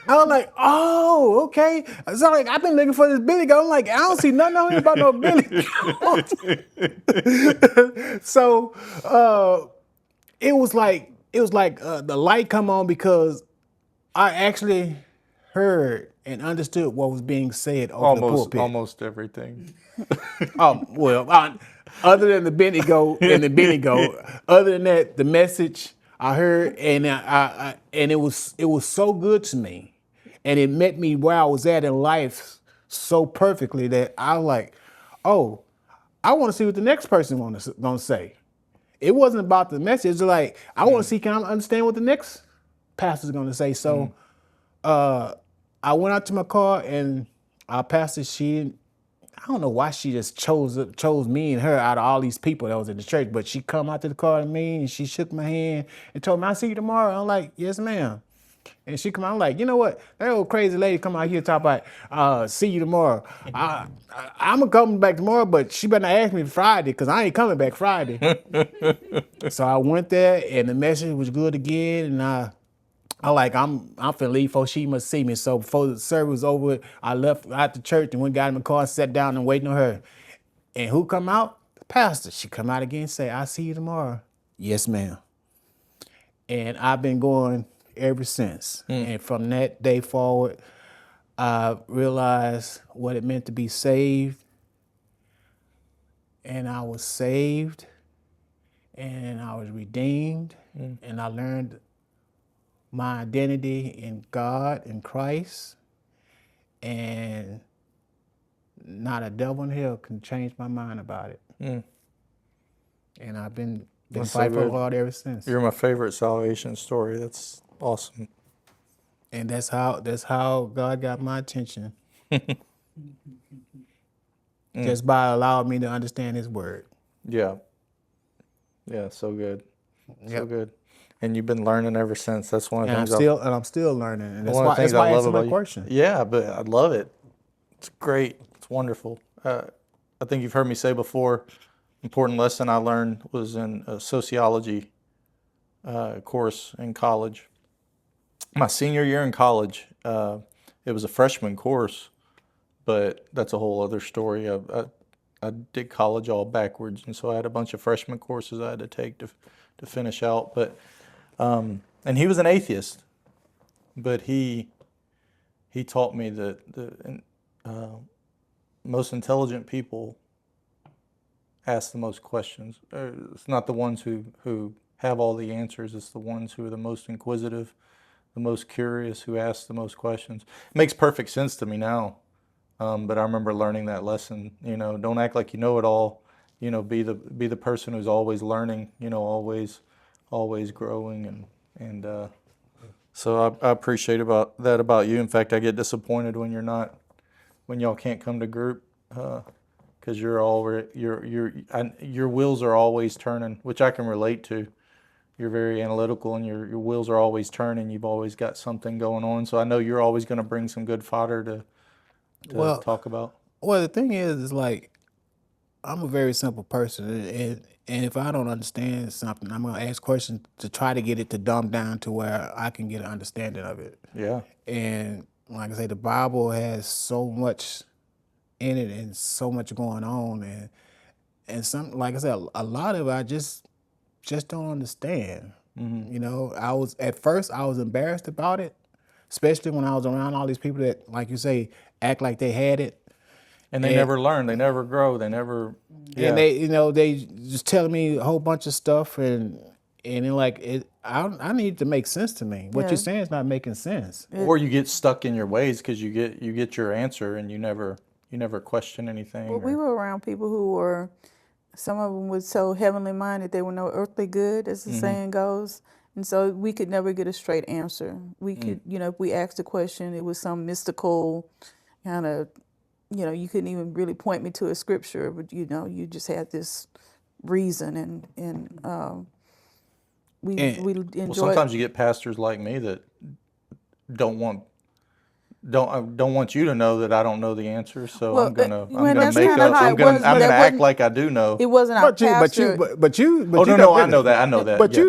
I was like, oh, okay. So like, I've been looking for this billy goat. I'm like, I don't see nothing on here about no billy goat. So it was like the light come on, because I actually heard and understood what was being said over the pulpit. Almost everything. Other than the bendigo and the bendigo, other than that, the message I heard, and and it was so good to me, and it met me where I was at in life so perfectly that I was like, oh, I want to see what the next person gonna say. It wasn't about the message. It's like, I want to see, can I understand what the next pastor's gonna say? So I went out to my car, and our pastor, I don't know why she just chose me and her out of all these people that was in the church, but she come out to the car to me, and she shook my hand and told me, I'll see you tomorrow. I'm like, yes, ma'am. And she come out, I'm like, you know what? That old crazy lady come out here talk about, see you tomorrow. I'm going to come back tomorrow, but she better not ask me Friday, because I ain't coming back Friday. So I went there, and the message was good again, and I'm finna leave before she must see me. So before the service was over, I left out the church and went, got in my car, sat down and waiting on her. And who come out? The pastor. She come out again and say, I'll see you tomorrow. Yes, ma'am. And I've been going ever since. And from that day forward, I realized what it meant to be saved. And I was saved, and I was redeemed, and I learned my identity in God, in Christ, and not a devil in hell can change my mind about it. And I've been fighting for God ever since. You're my favorite salvation story. That's awesome. And that's how God got my attention. Just by allowing me to understand His word. Yeah. Yeah, so good. So good. And you've been learning ever since. That's one of the things. I'm still learning. And that's why I answer my question. Yeah, but I love it. It's great. It's wonderful. I think you've heard me say before, important lesson I learned was in a sociology course in college. My senior year in college, it was a freshman course, but that's a whole other story. I did college all backwards, and so I had a bunch of freshman courses I had to take to finish out. But and he was an atheist, but he taught me that the most intelligent people ask the most questions. It's not the ones who have all the answers. It's the ones who are the most inquisitive, the most curious, who ask the most questions. It makes perfect sense to me now. But I remember learning that lesson. Don't act like you know it all. Be the person who's always learning. Always growing, and so I appreciate about you. In fact, I get disappointed when y'all can't come to group, because your wheels are always turning, which I can relate to. You're very analytical, and your wheels are always turning. You've always got something going on. So I know you're always going to bring some good fodder to talk about. Well, the thing is like, I'm a very simple person, and if I don't understand something, I'm gonna ask questions to try to get it to dumb down to where I can get an understanding of it. Yeah. And like I say, the Bible has so much in it and so much going on, and some, like I said, a lot of it I just don't understand. I was at first I was embarrassed about it, especially when I was around all these people that, like you say, act like they had it. And they never learn, they never grow, they never. Yeah. And they just telling me a whole bunch of stuff, and then like I need to make sense to me. What Yeah. you're saying is not making sense. Or you get stuck in your ways because you get your answer and you never question anything. Well, we were around people who were, some of them were so heavenly minded they were no earthly good, as the saying goes. And so we could never get a straight answer. We could, if we asked a question, it was some mystical kind of, you couldn't even really point me to a scripture, but you just had this reason, and we enjoyed. Well, sometimes you get pastors like me that don't want you to know that I don't know the answer, so Well, I'm gonna that's make kinda up. how I'm it was, gonna but that act wasn't- like I do know. It wasn't our pastor. But you. Oh, no, I know that. But yeah.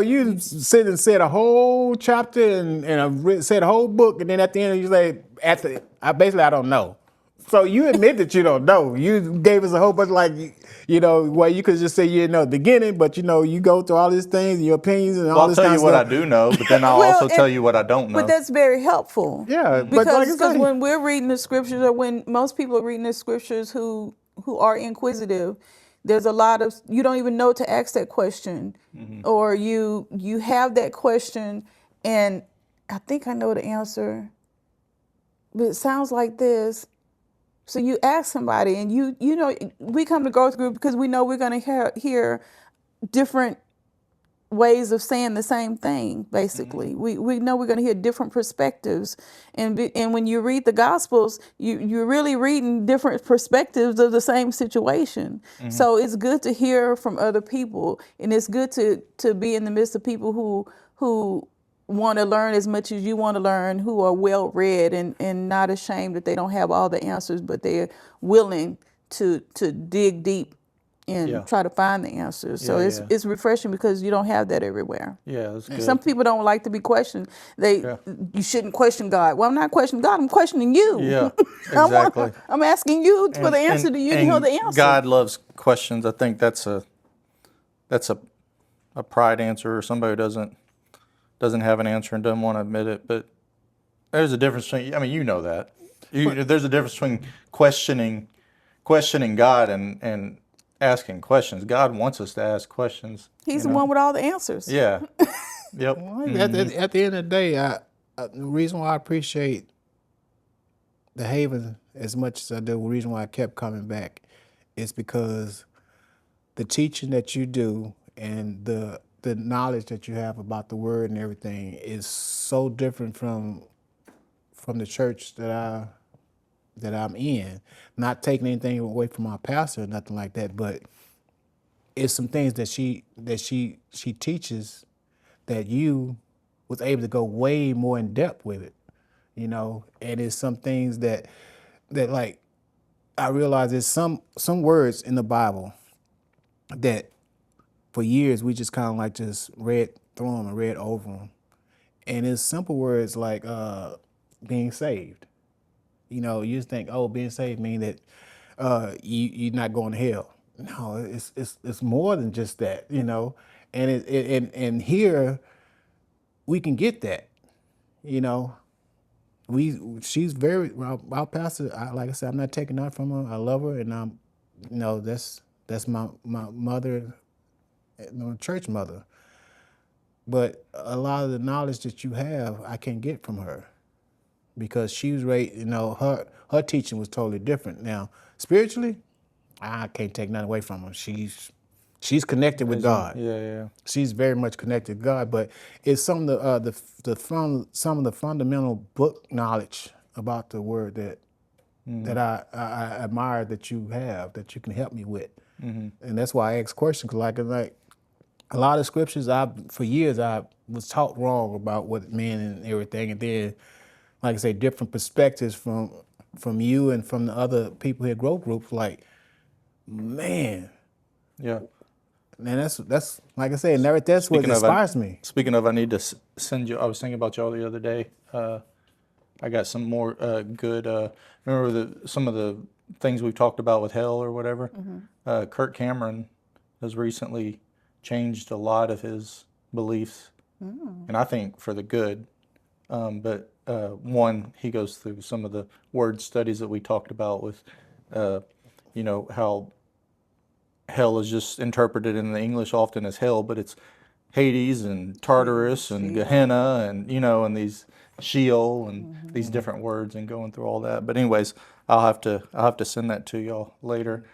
you sit and said a whole chapter and said a whole book, and then at the end you say, I don't know. So you admit that you don't know. You gave us a whole bunch, like, where you could just say you didn't know at the beginning, but you go through all these things, your opinions, and all I'll this tell kind you of what stuff. I do know, but then I'll Well, also tell you what I don't know. But that's very helpful. Yeah, but like I because say- when we're reading the scriptures, or when most people are reading the scriptures who are inquisitive, there's a lot of, you don't even know to ask that question, or you have that question, and I think I know the answer, but it sounds like this. So you ask somebody, and we come to growth group because we know we're going to hear different ways of saying the same thing. Basically, we know we're going to hear different perspectives, and when you read the Gospels, you're really reading different perspectives of the same situation. So it's good to hear from other people, and it's good to be in the midst of people who want to learn as much as you want to learn, who are well read and not ashamed that they don't have all the answers, but they're willing to dig deep and try to find the answers. So it's refreshing because you don't have that everywhere. Yeah, that's good. Some people don't like to be questioned. You shouldn't question God. Well, I'm not questioning God. I'm questioning you. Yeah, exactly. I'm asking you for the answer. Do you know the answer? God loves questions. I think that's a pride answer, or somebody who doesn't have an answer and doesn't want to admit it. But there's a difference between, you know that. There's a difference between questioning God and asking questions. God wants us to ask questions. He's the one with all the answers. Yeah. Yep. At the end of the day, the reason why I appreciate the Haven as much as I do, the reason why I kept coming back, is because the teaching that you do and the knowledge that you have about the Word and everything is so different from the church that I'm in. Not taking anything away from our pastor or nothing like that, but it's some things that she teaches that you was able to go way more in depth with it, and it's some things that like, I realized there's some words in the Bible that for years we just kind of like just read through them and read over them. And it's simple words like being saved. You know, you just think, oh, being saved means that you're not going to hell. No, it's more than just that, you know. And and here we can get that, you know. She's very our pastor. Like I said, I'm not taking that from her. I love her, and you know, that's my mother, you know, church mother. But a lot of the knowledge that you have, I can't get from her, because she was raised. You know, her teaching was totally different. Now, spiritually, I can't take nothing away from her. She's connected with God. Yeah. She's very much connected to God, but it's some of some of the fundamental book knowledge about the word that I admire that you have, that you can help me with. And that's why I ask questions, because like a lot of scriptures, for years I was taught wrong about what it meant and everything, and then, like I say, different perspectives from you and from the other people here, growth groups. Like, man, Yeah. man, that's like I said, that's what inspires me. Speaking of, I need to send you. I was thinking about y'all the other day. I got some more good. Remember some of the things we've talked about with hell or whatever. Kirk Cameron has recently changed a lot of his beliefs, and I think for the good. But one, he goes through some of the word studies that we talked about with, you know, how hell is just interpreted in the English often as hell, but it's Hades and Tartarus and Gehenna and, you know, and these Sheol and these different words, and going through all that. But anyways, I'll have to send that to y'all later.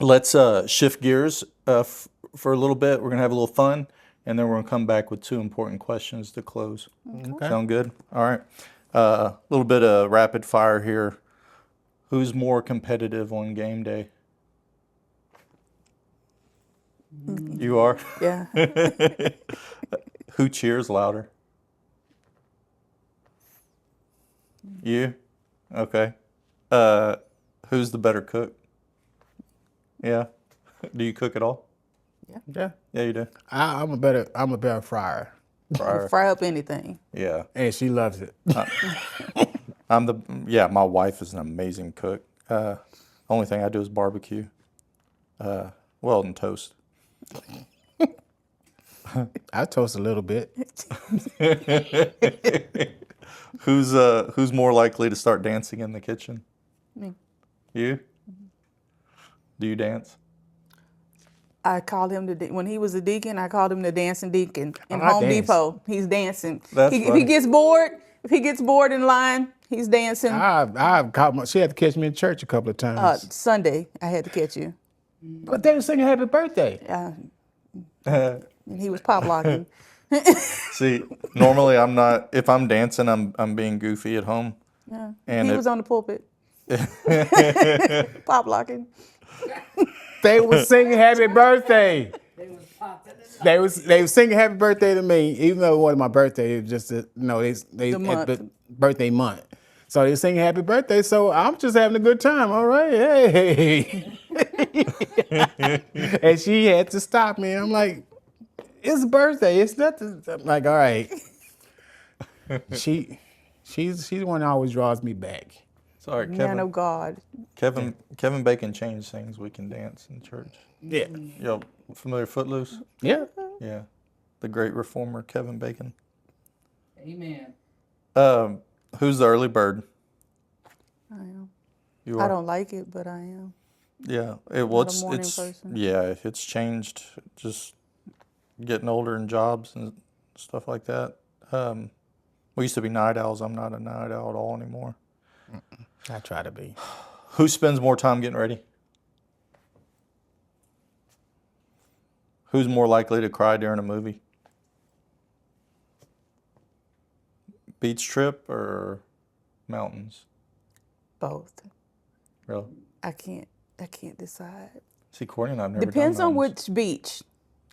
Let's shift gears for a little bit. We're gonna have a little fun, and then we're gonna come back with 2 important questions to close. Okay. Sound good? All right. A little bit of rapid fire here. Who's more competitive on game day? You are? Yeah. Who cheers louder? You? Okay. Who's the better cook? Yeah. Do you cook at all? Yeah, Yeah, you do. I'm a better fryer, Fryer. Fry up anything. Yeah. and she loves it. My wife is an amazing cook. Only thing I do is barbecue. Well, and toast. I toast a little bit. Who's more likely to start dancing in the kitchen? Me. You? Do you dance? I called him when he was a deacon. I called him the dancing deacon in I Home dance. Depot. He's dancing. That's If funny. he gets bored in line, he's dancing. I've caught she had to catch me in church a couple of times. Sunday, I had to catch you. But they were singing happy birthday. And he was pop locking. See, normally I'm not. If I'm dancing, I'm being goofy at home. Yeah. And He it- was on the pulpit. Pop locking. They were singing happy birthday. They was popping it up. They was singing happy birthday to me, even though it wasn't my birthday. It was just they The month. at birthday month. So they were singing happy birthday. So I'm just having a good time. All right, hey. And she had to stop me. I'm like, it's a birthday. It's nothing. I'm like, all right. She's the one that always draws me back. Sorry, Man of God. Kevin Bacon changed things. We can dance in church. Yeah. Y'all familiar with Footloose? Yeah. Yeah, the great reformer Kevin Bacon. Amen. Who's the early bird? I am. You I are. don't like it, but I am. Yeah, morning person. Yeah, it's changed. Just getting older and jobs and stuff like that. We used to be night owls. I'm not a night owl at all anymore. I try to be. Who spends more time getting ready? Who's more likely to cry during a movie? Beach trip or mountains? Both. Really? I can't decide. See, Courtney and I've never Depends done on mountains. which beach.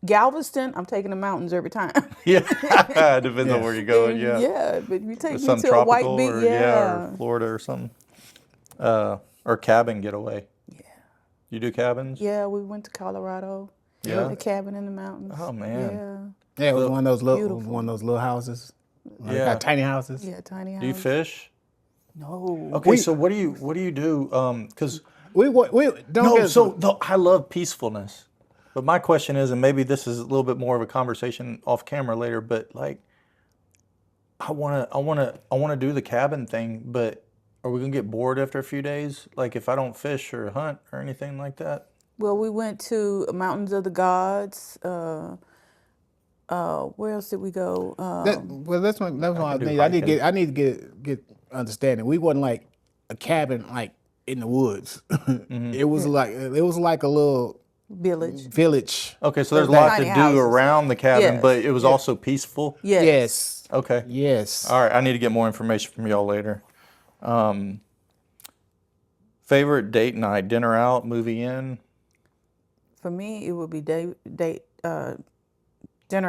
Galveston, I'm taking the mountains every time. Yeah, depends on where you're going. Yeah. Yeah, but if you take me Some to a white tropical beach, or or Florida or something. or cabin getaway? Yeah. You do cabins? Yeah, we went to Colorado. Yeah? A cabin in the mountains. Oh, man. Yeah, it was So- one of those little Beautiful. houses. Like, Yeah. got tiny houses. Yeah, tiny house. Do you fish? No. Okay, so what do you do? Because We don't no, get so I love peacefulness, but my question is, and maybe this is a little bit more of a conversation off camera later, but like, I wanna do the cabin thing, but are we gonna get bored after a few days? Like if I don't fish or hunt or anything like that? Well, we went to Mountains of the Gods. Where else did we go? that's one I do need. I need to hiking. get. I need to get understanding. We wasn't like a cabin like in the woods. Mm-hmm. It was like a little Village. village. Okay, so there's a Those lot to tiny do houses. around the cabin, Yes. but it was also peaceful. Yes. Yes. Okay. Yes. All right, I need to get more information from y'all later. Favorite date night, dinner out, movie in? For me, it would be dinner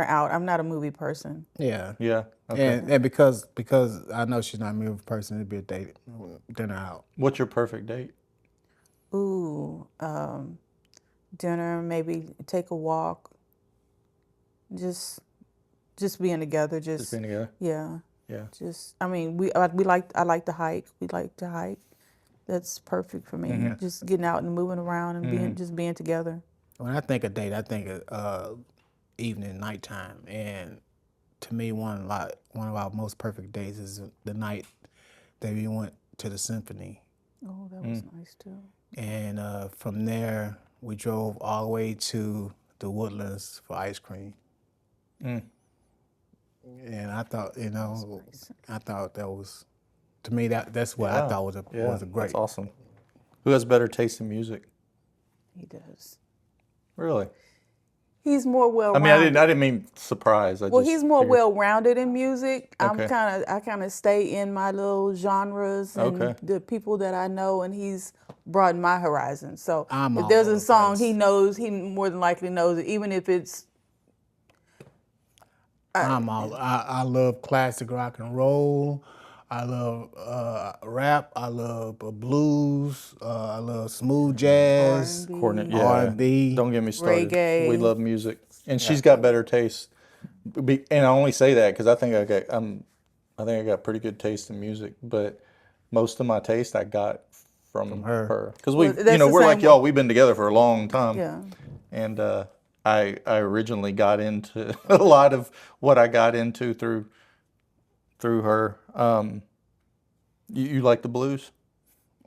out. I'm not a movie person. Yeah. Yeah. Okay. And because I know she's not a movie person, it'd be a date dinner out. What's your perfect date? Ooh, dinner, maybe take a walk. Just being together. Just being together. Yeah. Yeah. I mean, I like to hike. We like to hike. That's perfect for me. Mm-hmm. Just getting out and moving around and being together. When I think of date, I think of evening, nighttime, and to me, one of our most perfect days is the night that we went to the symphony, Oh, that was nice too. and from there we drove all the way to the Woodlands for ice cream. Mm. And I thought, I thought that was, to me, that's what I thought was a great. That's awesome. Who has better taste in music? He does. Really? He's more I well-rounded. mean, I didn't mean surprise. Well, he's more well-rounded in music. Okay. I kind of stay in my little genres and Okay. the people that I know, and he's broadened my horizon. So I'm if all there's over a the song place. he knows, he more than likely knows it, even if it's I love classic rock and roll. I love rap. I love blues. I love smooth jazz, R&B. R&B. Don't get me started. Reggae. We love music, and she's got better taste. And I only say that because I think I got pretty good taste in music. But most of my taste I got from her. Because Well, that's the we're like same y'all. We've been together for a long time. Yeah. And I originally got into a lot of what I got into through her. You like the blues?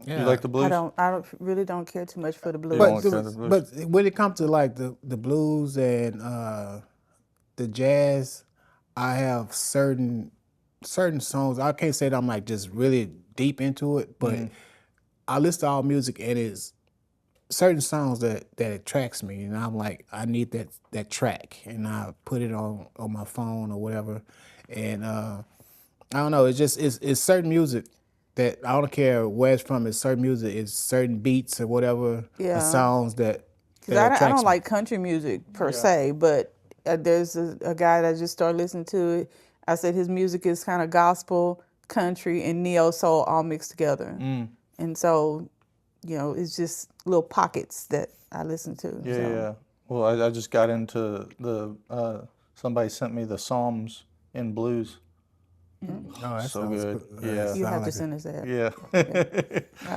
Yeah. You like the blues? I really don't care too much for the blues. don't But, care the blues. but when it comes to like the blues and the jazz, I have certain songs. I can't say that I'm like just really deep into it, but I listen to all music and it's certain songs that attracts me, and I'm like, I need that track, and I put it on my phone or whatever, and I don't know. It's certain music that I don't care where it's from. It's certain music. It's certain beats or whatever. Yeah. The songs that 'Cause I attracts don't me. like country music per se, but there's a guy that I just started listening to it. I said his music is kind of gospel, country, and neo soul all mixed together, and so it's just little pockets that I listen to. Yeah, so. yeah. Well, I just got into somebody sent me the Psalms in blues. Oh, that So sounds good. good. Yeah. You have like to send us that. Yeah.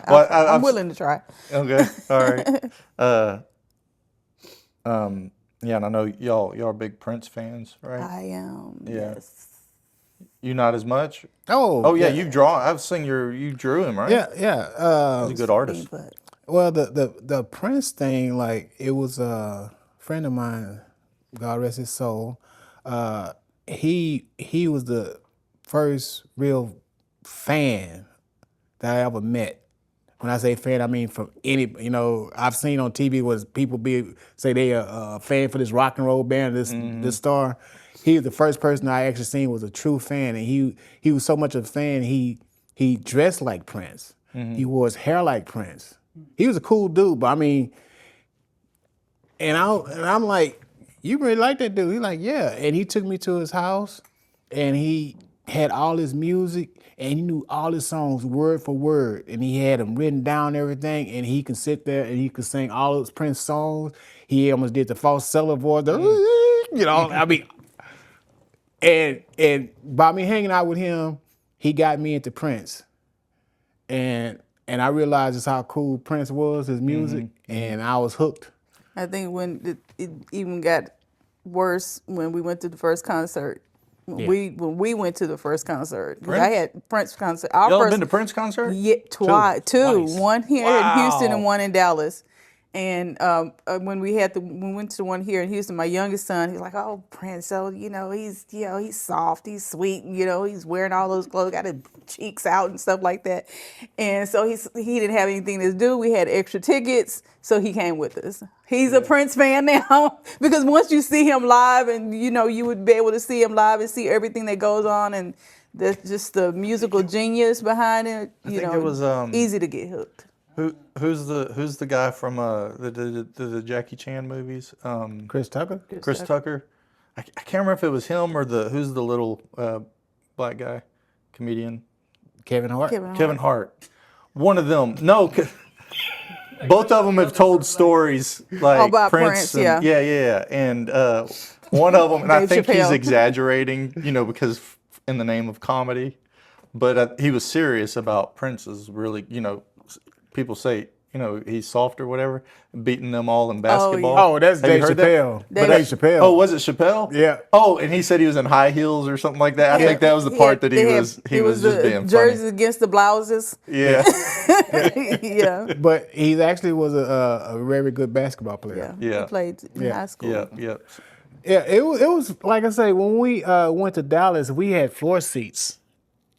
I'm I've- willing to try. Okay. All right. Yeah, and I know y'all are big Prince fans, right? I am. Yeah. Yes. You not as much? Oh, Oh yeah, I've seen you drew him, right? yeah. He's a good artist. But Well, the Prince thing, like, it was a friend of mine, God rest his soul. He was the first real fan that I ever met. When I say fan, I mean from any, I've seen on TV was people say they are a fan for this rock and roll band, this star. He was the first person I actually seen was a true fan, and he was so much a fan. He dressed like Prince. He wore his hair like Prince. He was a cool dude, but I mean, and I'm like, you really like that dude? He's like, yeah. And he took me to his house, and he had all his music, and he knew all his songs word for word, and he had them written down, everything, and he could sit there and he could sing all those Prince songs. He almost did the falsetto voice, you know. I mean, and by me hanging out with him, he got me into Prince, and I realized just how cool Prince was, his music, and I was hooked. I think when it even got worse when we went to the first concert. When we went to the first concert. 'Cause I had Prince concert. Our Y'all first, been to Prince concert? Yeah, two. Twice. One here in Wow. Houston and one in Dallas. And when we went to the one here in Houston, my youngest son, he's like, "Oh, Prince, so he's soft, he's sweet, he's wearing all those clothes, got his cheeks out and stuff like that." And so he didn't have anything to do. We had extra tickets, so he came with us. He's a Prince fan now because once you see him live, and you would be able to see him live and see everything that goes on, and just the musical genius behind it. I think it was easy to get hooked. Who's the guy from the Jackie Chan movies? Chris Tucker? Chris Tucker. I can't remember if it was him or who's the little black guy comedian. Kevin Hart? Kevin Hart. One of them. No. Both of them have told stories like about Prince. Prince, And, yeah. And one of them, and I Dave think he's Chappelle. exaggerating, because in the name of comedy, but he was serious about Prince's really, people say, he's soft or whatever, beating them all in basketball. Oh, that's Have you Dave heard that? Chappelle. Dave- Dave Chappelle. Oh, was it Chappelle? Yeah. Oh, and he said he was in high heels or something like that. I think that was the part that he was just being jerseys funny. against the blouses. Yeah. Yeah. But he actually was a very good basketball player. Yeah. He played in high school. Yeah. Yeah, it was like I say, when we went to Dallas, we had floor seats,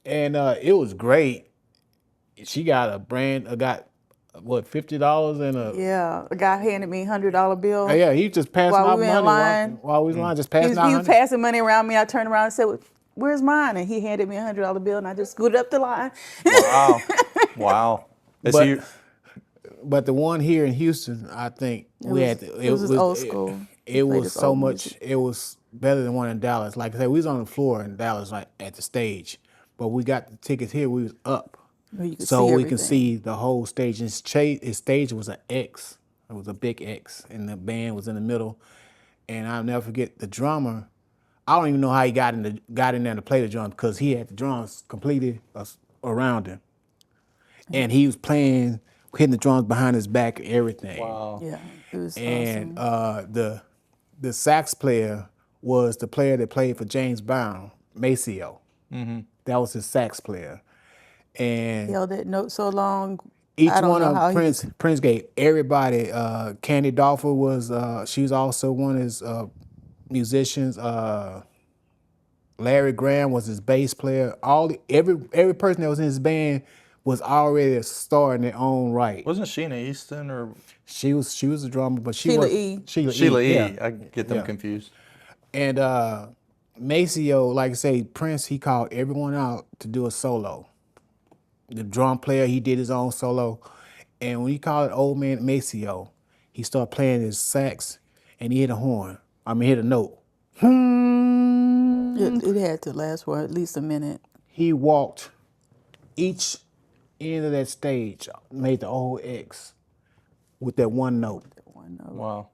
and it was great. She got $50 and a Yeah. A guy handed me $100 bill. Oh, yeah, he just passing While out we were in money line. while we was in line, just He passing was, out he was money. passing money around me. I turned around and said, "Where's mine?" And he handed me a $100 bill, and I just scooted up the line. Wow. But the one here in Houston, I think It was old school. It Played was this so old much. music. It was better than one in Dallas. Like I said, we was on the floor in Dallas, like at the stage, but we got the tickets here. We was up, Where you could so see we could everything. see the whole stage. His stage was an X. It was a big X, and the band was in the middle. And I'll never forget the drummer. I don't even know how he got in there to play the drums because he had the drums completely around him, and he was playing, hitting the drums behind his back and everything. Wow. Yeah, it was And awesome. the sax player was the player that played for James Brown, Maceo. Mm-hmm. That was his sax player. And Held that note so long. each I don't one know how of Prince gave everybody. Candy Dolfer was she was also one of his musicians. Larry Graham was his bass player. Every person that was in his band was already a star in their own right. Wasn't Sheena Easton or She was a drummer, but she Sheila was E. Sheila E? Yeah. I get them Yeah. confused. And Maceo, like I say, Prince, he called everyone out to do a solo. The drum player, he did his own solo. And when he called old man Maceo, he started playing his sax and he hit a horn. Hit a note. It had to last for at least a minute. He walked each end of that stage, made the whole X with that one note. Wow.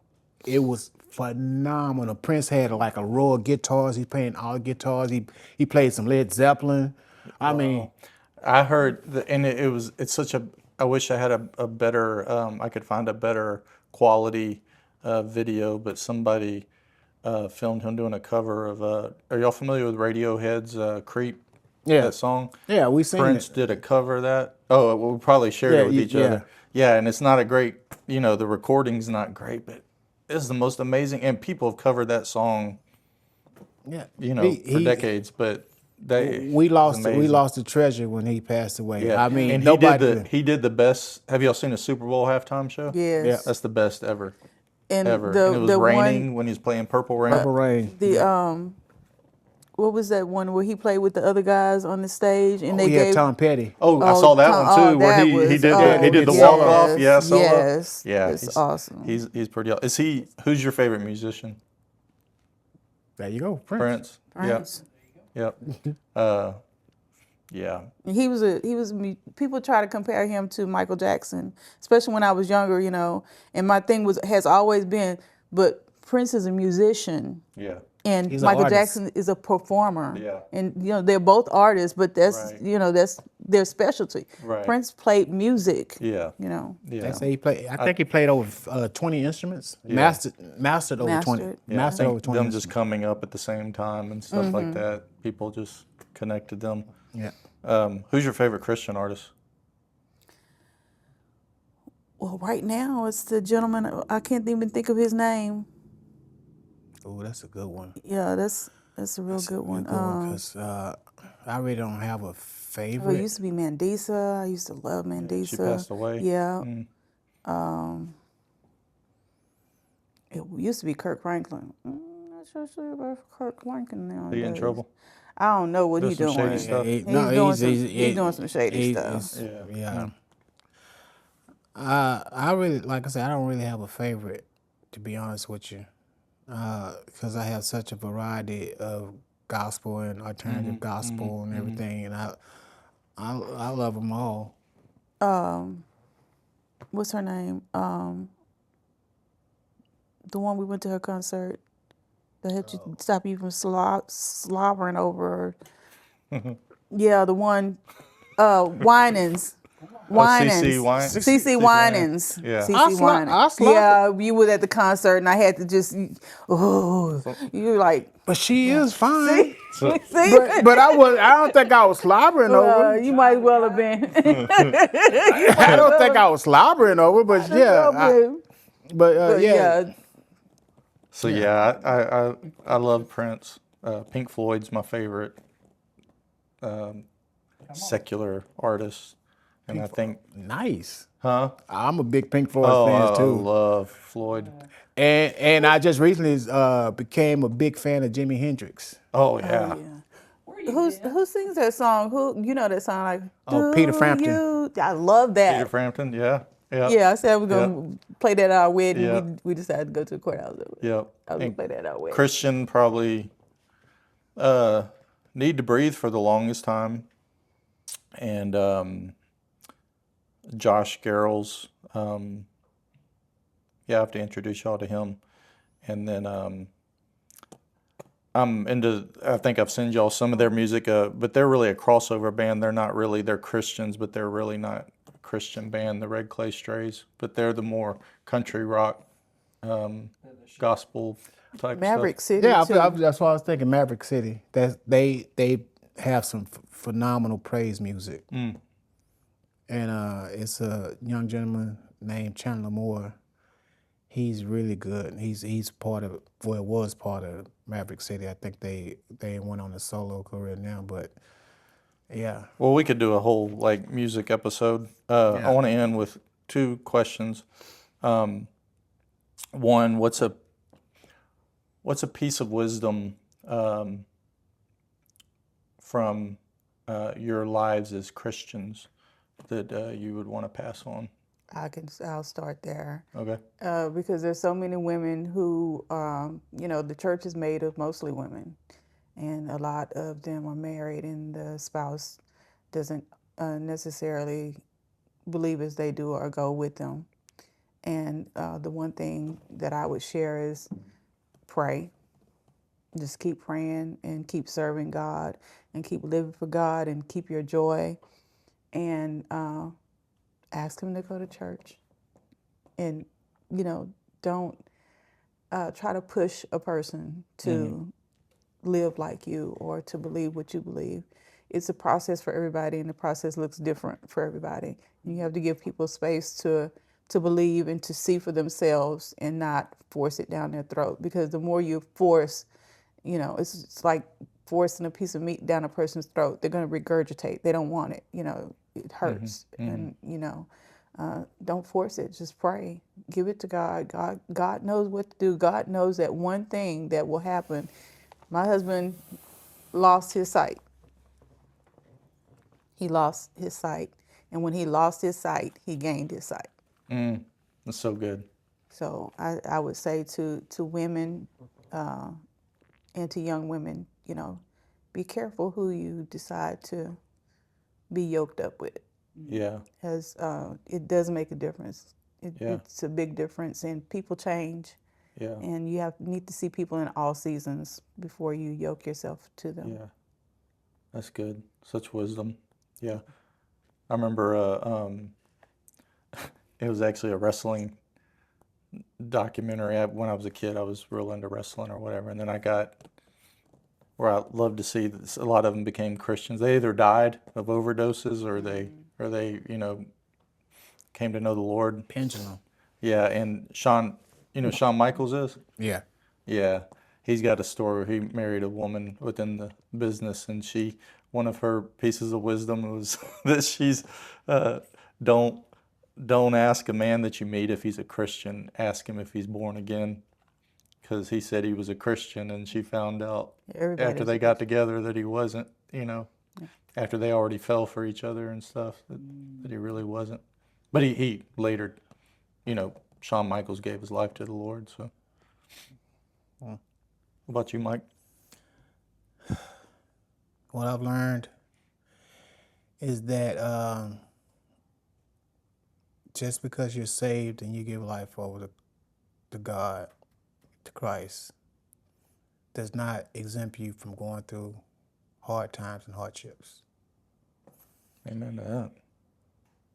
It was phenomenal. Prince had like a row of guitars. He playing all the guitars. He played some Led Zeppelin. I mean, I heard, it's such a, I wish I had a better, I could find a better quality video, but somebody filmed him doing a cover of, are y'all familiar with Radiohead's Creep? Yeah. That song? yeah, we seen Prince it. did a cover of that. Oh, we probably shared Yeah, it with each yeah. other. Yeah, and it's not a great, the recording's not great, but it's the most amazing, and people have covered that song, Yeah, for decades, but we lost amazing. the treasure when he passed away. Yeah, I mean, and nobody. he did the best. Have y'all seen a Super Bowl halftime show? Yes. Yeah. That's the best ever. And Ever. the And it was the raining one when he was playing Purple Rain. Purple Rain. the what was that one where he played with the other guys on the stage and they Oh, yeah, gave Tom Petty. Oh, I saw that one too, where that he was- did the yes, walk off. Yeah, I saw that. yes, Yeah, it's awesome. He's pretty. Who's your favorite musician? There you go, Prince. Prince. Yep. Yeah. And people try to compare him to Michael Jackson, especially when I was younger, and my thing has always been, but Prince is a musician. Yeah. And He's an Michael artist. Jackson is a performer. Yeah. And, they're both artists, but that's, Right. that's their specialty. Right. Prince played music. Yeah. Yeah. They say he played. I think he played over 20 instruments. Yeah. Mastered over 20. Mastered. Yeah. Mastered I over think 20 them instruments. just coming up at the same time and stuff like that. People just connected them. Yeah. Who's your favorite Christian artist? Well, right now it's the gentleman, I can't even think of his name. Oh, that's a good one. Yeah, that's a real good one. Because I really don't have a Well, favorite. it used to be Mandisa. I used to love Mandisa. She passed away. Yeah. It used to be Kirk Franklin. Not so sure about Kirk Franklin now. Are you in trouble? I don't know what Doing he's some doing. shady stuff? He's doing some shady stuff. Yeah. I really, like I said, I don't really have a favorite, to be honest with you, because I have such a variety of gospel and alternative gospel and everything, and I love them all. What's her name? The one we went to her concert that had you stop you from slobbering over her. Yeah, the one, Winans. CC Wine- CC Winans. Yeah. CC Winans. Yeah, you were at the concert and I had to just, you were like, But she is fine. So, see? But I don't think I was slobbering over. You might as well have been. I don't think I was slobbering over, but yeah. Yeah. so yeah, I love Prince. Pink Floyd's my favorite secular artist, and I think, Nice. huh? I'm a big Pink Floyd Oh, fan I too. love Floyd. And I just recently became a big fan of Jimi Hendrix. Oh yeah. Who sings that song? Who you know that song like? Oh, Peter Do Frampton. you- I love that. Peter Frampton. Yeah. Yeah. Yeah, I said we're gonna play that at our wedding. Yeah. We decided to go to the courthouse. Yep. I was gonna And play that at our wedding. Christian probably Need to Breathe for the longest time, and Josh Garrels. Yeah, I have to introduce y'all to him, and then I'm into. I think I've sent y'all some of their music, but they're really a crossover band. They're Christians, but they're really not a Christian band. The Red Clay Strays, but they're the more country rock, gospel type Maverick stuff. City. Yeah, too. that's what I was thinking. Maverick City. They have some phenomenal praise music, and it's a young gentleman named Chandler Moore. He's really good. He's part of, well, was part of Maverick City. I think they went on a solo career now, but yeah. Well, we could do a whole music episode. I want to end with two questions. One, what's a piece of wisdom from your lives as Christians that you would want to pass on? I'll start there. Okay. Because there's so many women who, the church is made of mostly women, and a lot of them are married, and the spouse doesn't necessarily believe as they do or go with them. And the one thing that I would share is pray. Just keep praying and keep serving God and keep living for God and keep your joy, and ask Him to go to church. And, don't try to push a person to live like you or to believe what you believe. It's a process for everybody, and the process looks different for everybody. You have to give people space to believe and to see for themselves and not force it down their throat. Because the more you force, it's like forcing a piece of meat down a person's throat. They're going to regurgitate. They don't want it. It hurts. And, don't force it. Just pray. Give it to God. God knows what to do. God knows that one thing that will happen. My husband lost his sight. He lost his sight. And when he lost his sight, he gained his sight. That's so good. So I would say to women and to young women, be careful who you decide to be yoked up with, Yeah. because it does make a difference. Yeah. It's a big difference, and people change, Yeah. and you need to see people in all seasons before you yoke yourself to them. Yeah. That's good. Such wisdom. Yeah. I remember it was actually a wrestling documentary. When I was a kid, I was real into wrestling or whatever. And then I got where I loved to see that a lot of them became Christians. They either died of overdoses or they came to know the Lord. Pendulum. Yeah. And Shawn, Shawn Michaels is? Yeah. Yeah, he's got a story where he married a woman within the business, and one of her pieces of wisdom was that she's, don't ask a man that you meet if he's a Christian. Ask him if he's born again, because he said he was a Christian, and she found out after they got together that he wasn't. After they already fell for each other and stuff, that he really wasn't. But he later, Shawn Michaels gave his life to the Lord. So. What about you, Mike? What I've learned is that just because you're saved and you give life over to God, to Christ, does not exempt you from going through hard times and hardships. Amen to that.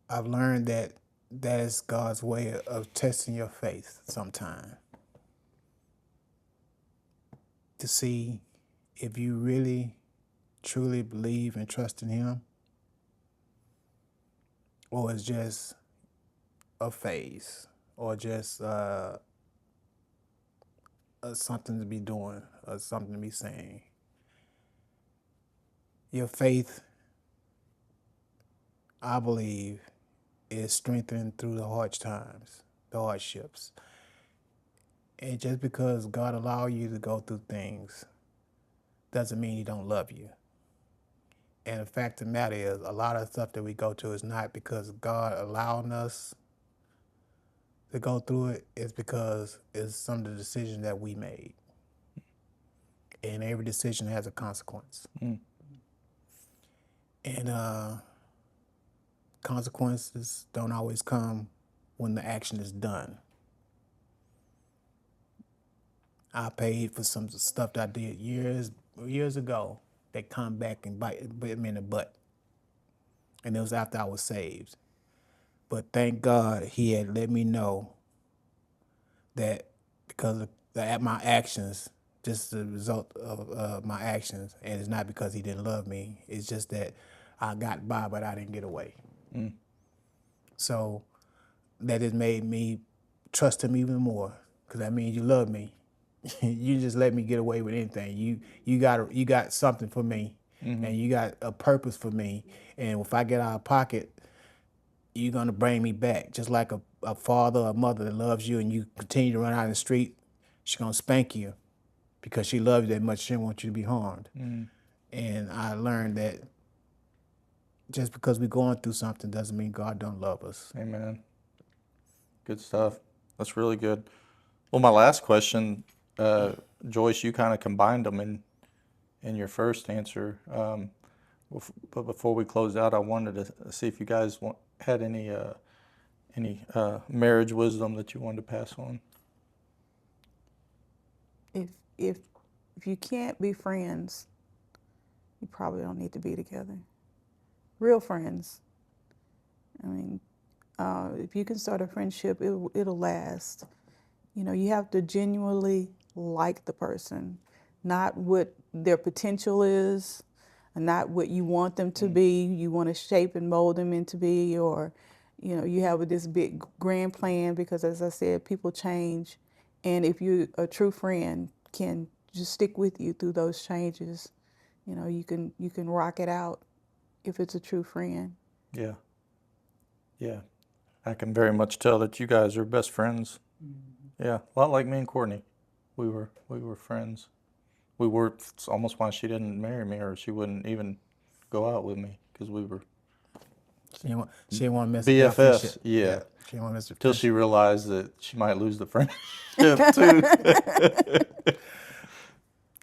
I've learned that is God's way of testing your faith sometime, to see if you really, truly believe and trust in Him, or it's just a phase, or just something to be doing, or something to be saying. Your faith, I believe, is strengthened through the hard times, the hardships. And just because God allow you to go through things doesn't mean He don't love you. And the fact of the matter is, a lot of stuff that we go through is not because God allowing us to go through it. It's because it's some of the decisions that we made. And every decision has a consequence. And consequences don't always come when the action is done. I paid for some stuff that I did years ago that come back and bit me in the butt. And it was after I was saved. But thank God He had let me know that because of my actions, just the result of my actions, and it's not because He didn't love me, it's just that I got by, but I didn't get away. So that has made me trust Him even more, because that means you love me. You just let me get away with anything. You got something for me, and you got a purpose for me. And if I get out of pocket, you're gonna bring me back. Just like a father or a mother that loves you, and you continue to run out in the street, she's gonna spank you because she loves you that much. She don't want you to be harmed. And I learned that just because we're going through something doesn't mean God don't love us. Amen. Good stuff. That's really good. Well, my last question, Joyce, you kind of combined them in your first answer. But before we close out, I wanted to see if you guys had any marriage wisdom that you wanted to pass on. If you can't be friends, you probably don't need to be together. Real friends. I mean, if you can start a friendship, it'll last. You have to genuinely like the person, not what their potential is, and not what you want them to be. You want to shape and mold them into be, or you have this big grand plan, because as I said, people change. And if you're a true friend, can just stick with you through those changes. You can rock it out if it's a true friend. Yeah. Yeah. I can very much tell that you guys are best friends. Yeah, a lot like me and Courtney. We were friends. We were. It's almost why she didn't marry me, or she wouldn't even go out with me, because we were She didn't want to miss BFFs. Yeah. She didn't want to miss the Till she realized that she might lose the friendship too.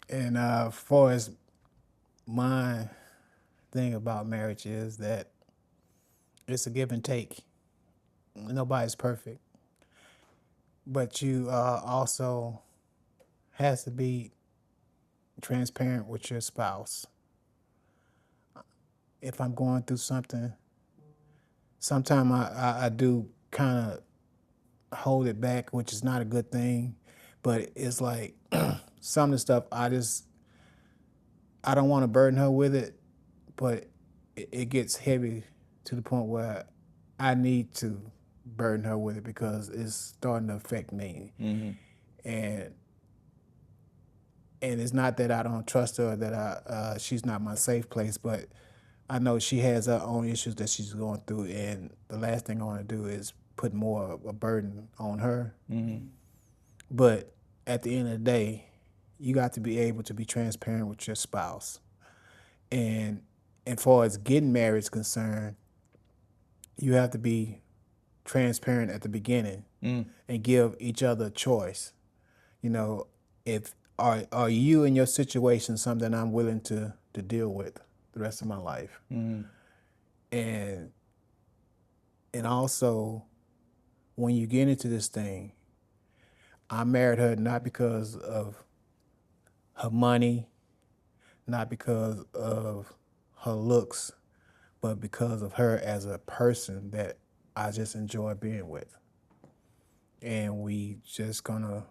And as far as my thing about marriage is that it's a give and take. Nobody's perfect, but you also has to be transparent with your spouse. If I'm going through something, sometimes I do kind of hold it back, which is not a good thing. But it's like some of the stuff I don't want to burden her with it, but it gets heavy to the point where I need to burden her with it because it's starting to affect me. Mm-hmm. And it's not that I don't trust her, that she's not my safe place, but I know she has her own issues that she's going through, and the last thing I want to do is put more of a burden on her. Mm-hmm. But at the end of the day, you got to be able to be transparent with your spouse. And as far as getting married is concerned, you have to be transparent at the beginning and give each other a choice. You know, if are you in your situation something I'm willing to deal with the rest of my life? Mm-hmm. And also, when you get into this thing, I married her not because of her money, not because of her looks, but because of her as a person that I just enjoy being with. And we just gonna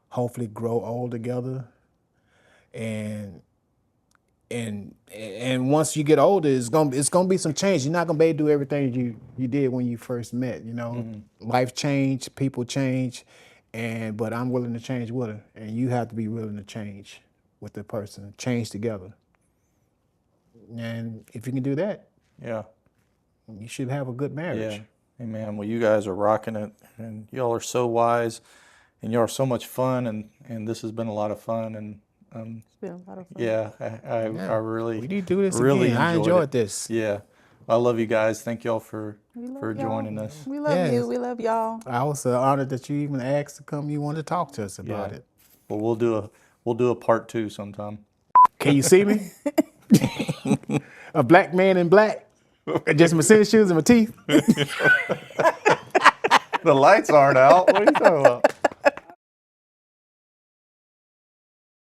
hopefully grow old together. And once you get older, it's gonna be some change. You're not gonna be able to do everything you did when you first met. You know, life change, people change, but I'm willing to change with her, and you have to be willing to change with the person, change together. And if you can do that, Yeah. you should have a good marriage. Yeah. Amen. Well, you guys are rocking it, and y'all are so wise, and y'all are so much fun, and this has been a lot of fun, and It's been a lot of fun. yeah, I really We need to do this really again. I enjoyed it. this. Yeah, I love you guys. Thank y'all for Y'all. joining us. We love Yes. you. We love y'all. I was honored that you even asked to come. You wanted to talk to us about it. Well, we'll do a part 2 sometime. Can you see me? A black man in black, just my tennis shoes and my teeth. The lights aren't out. What are you talking about?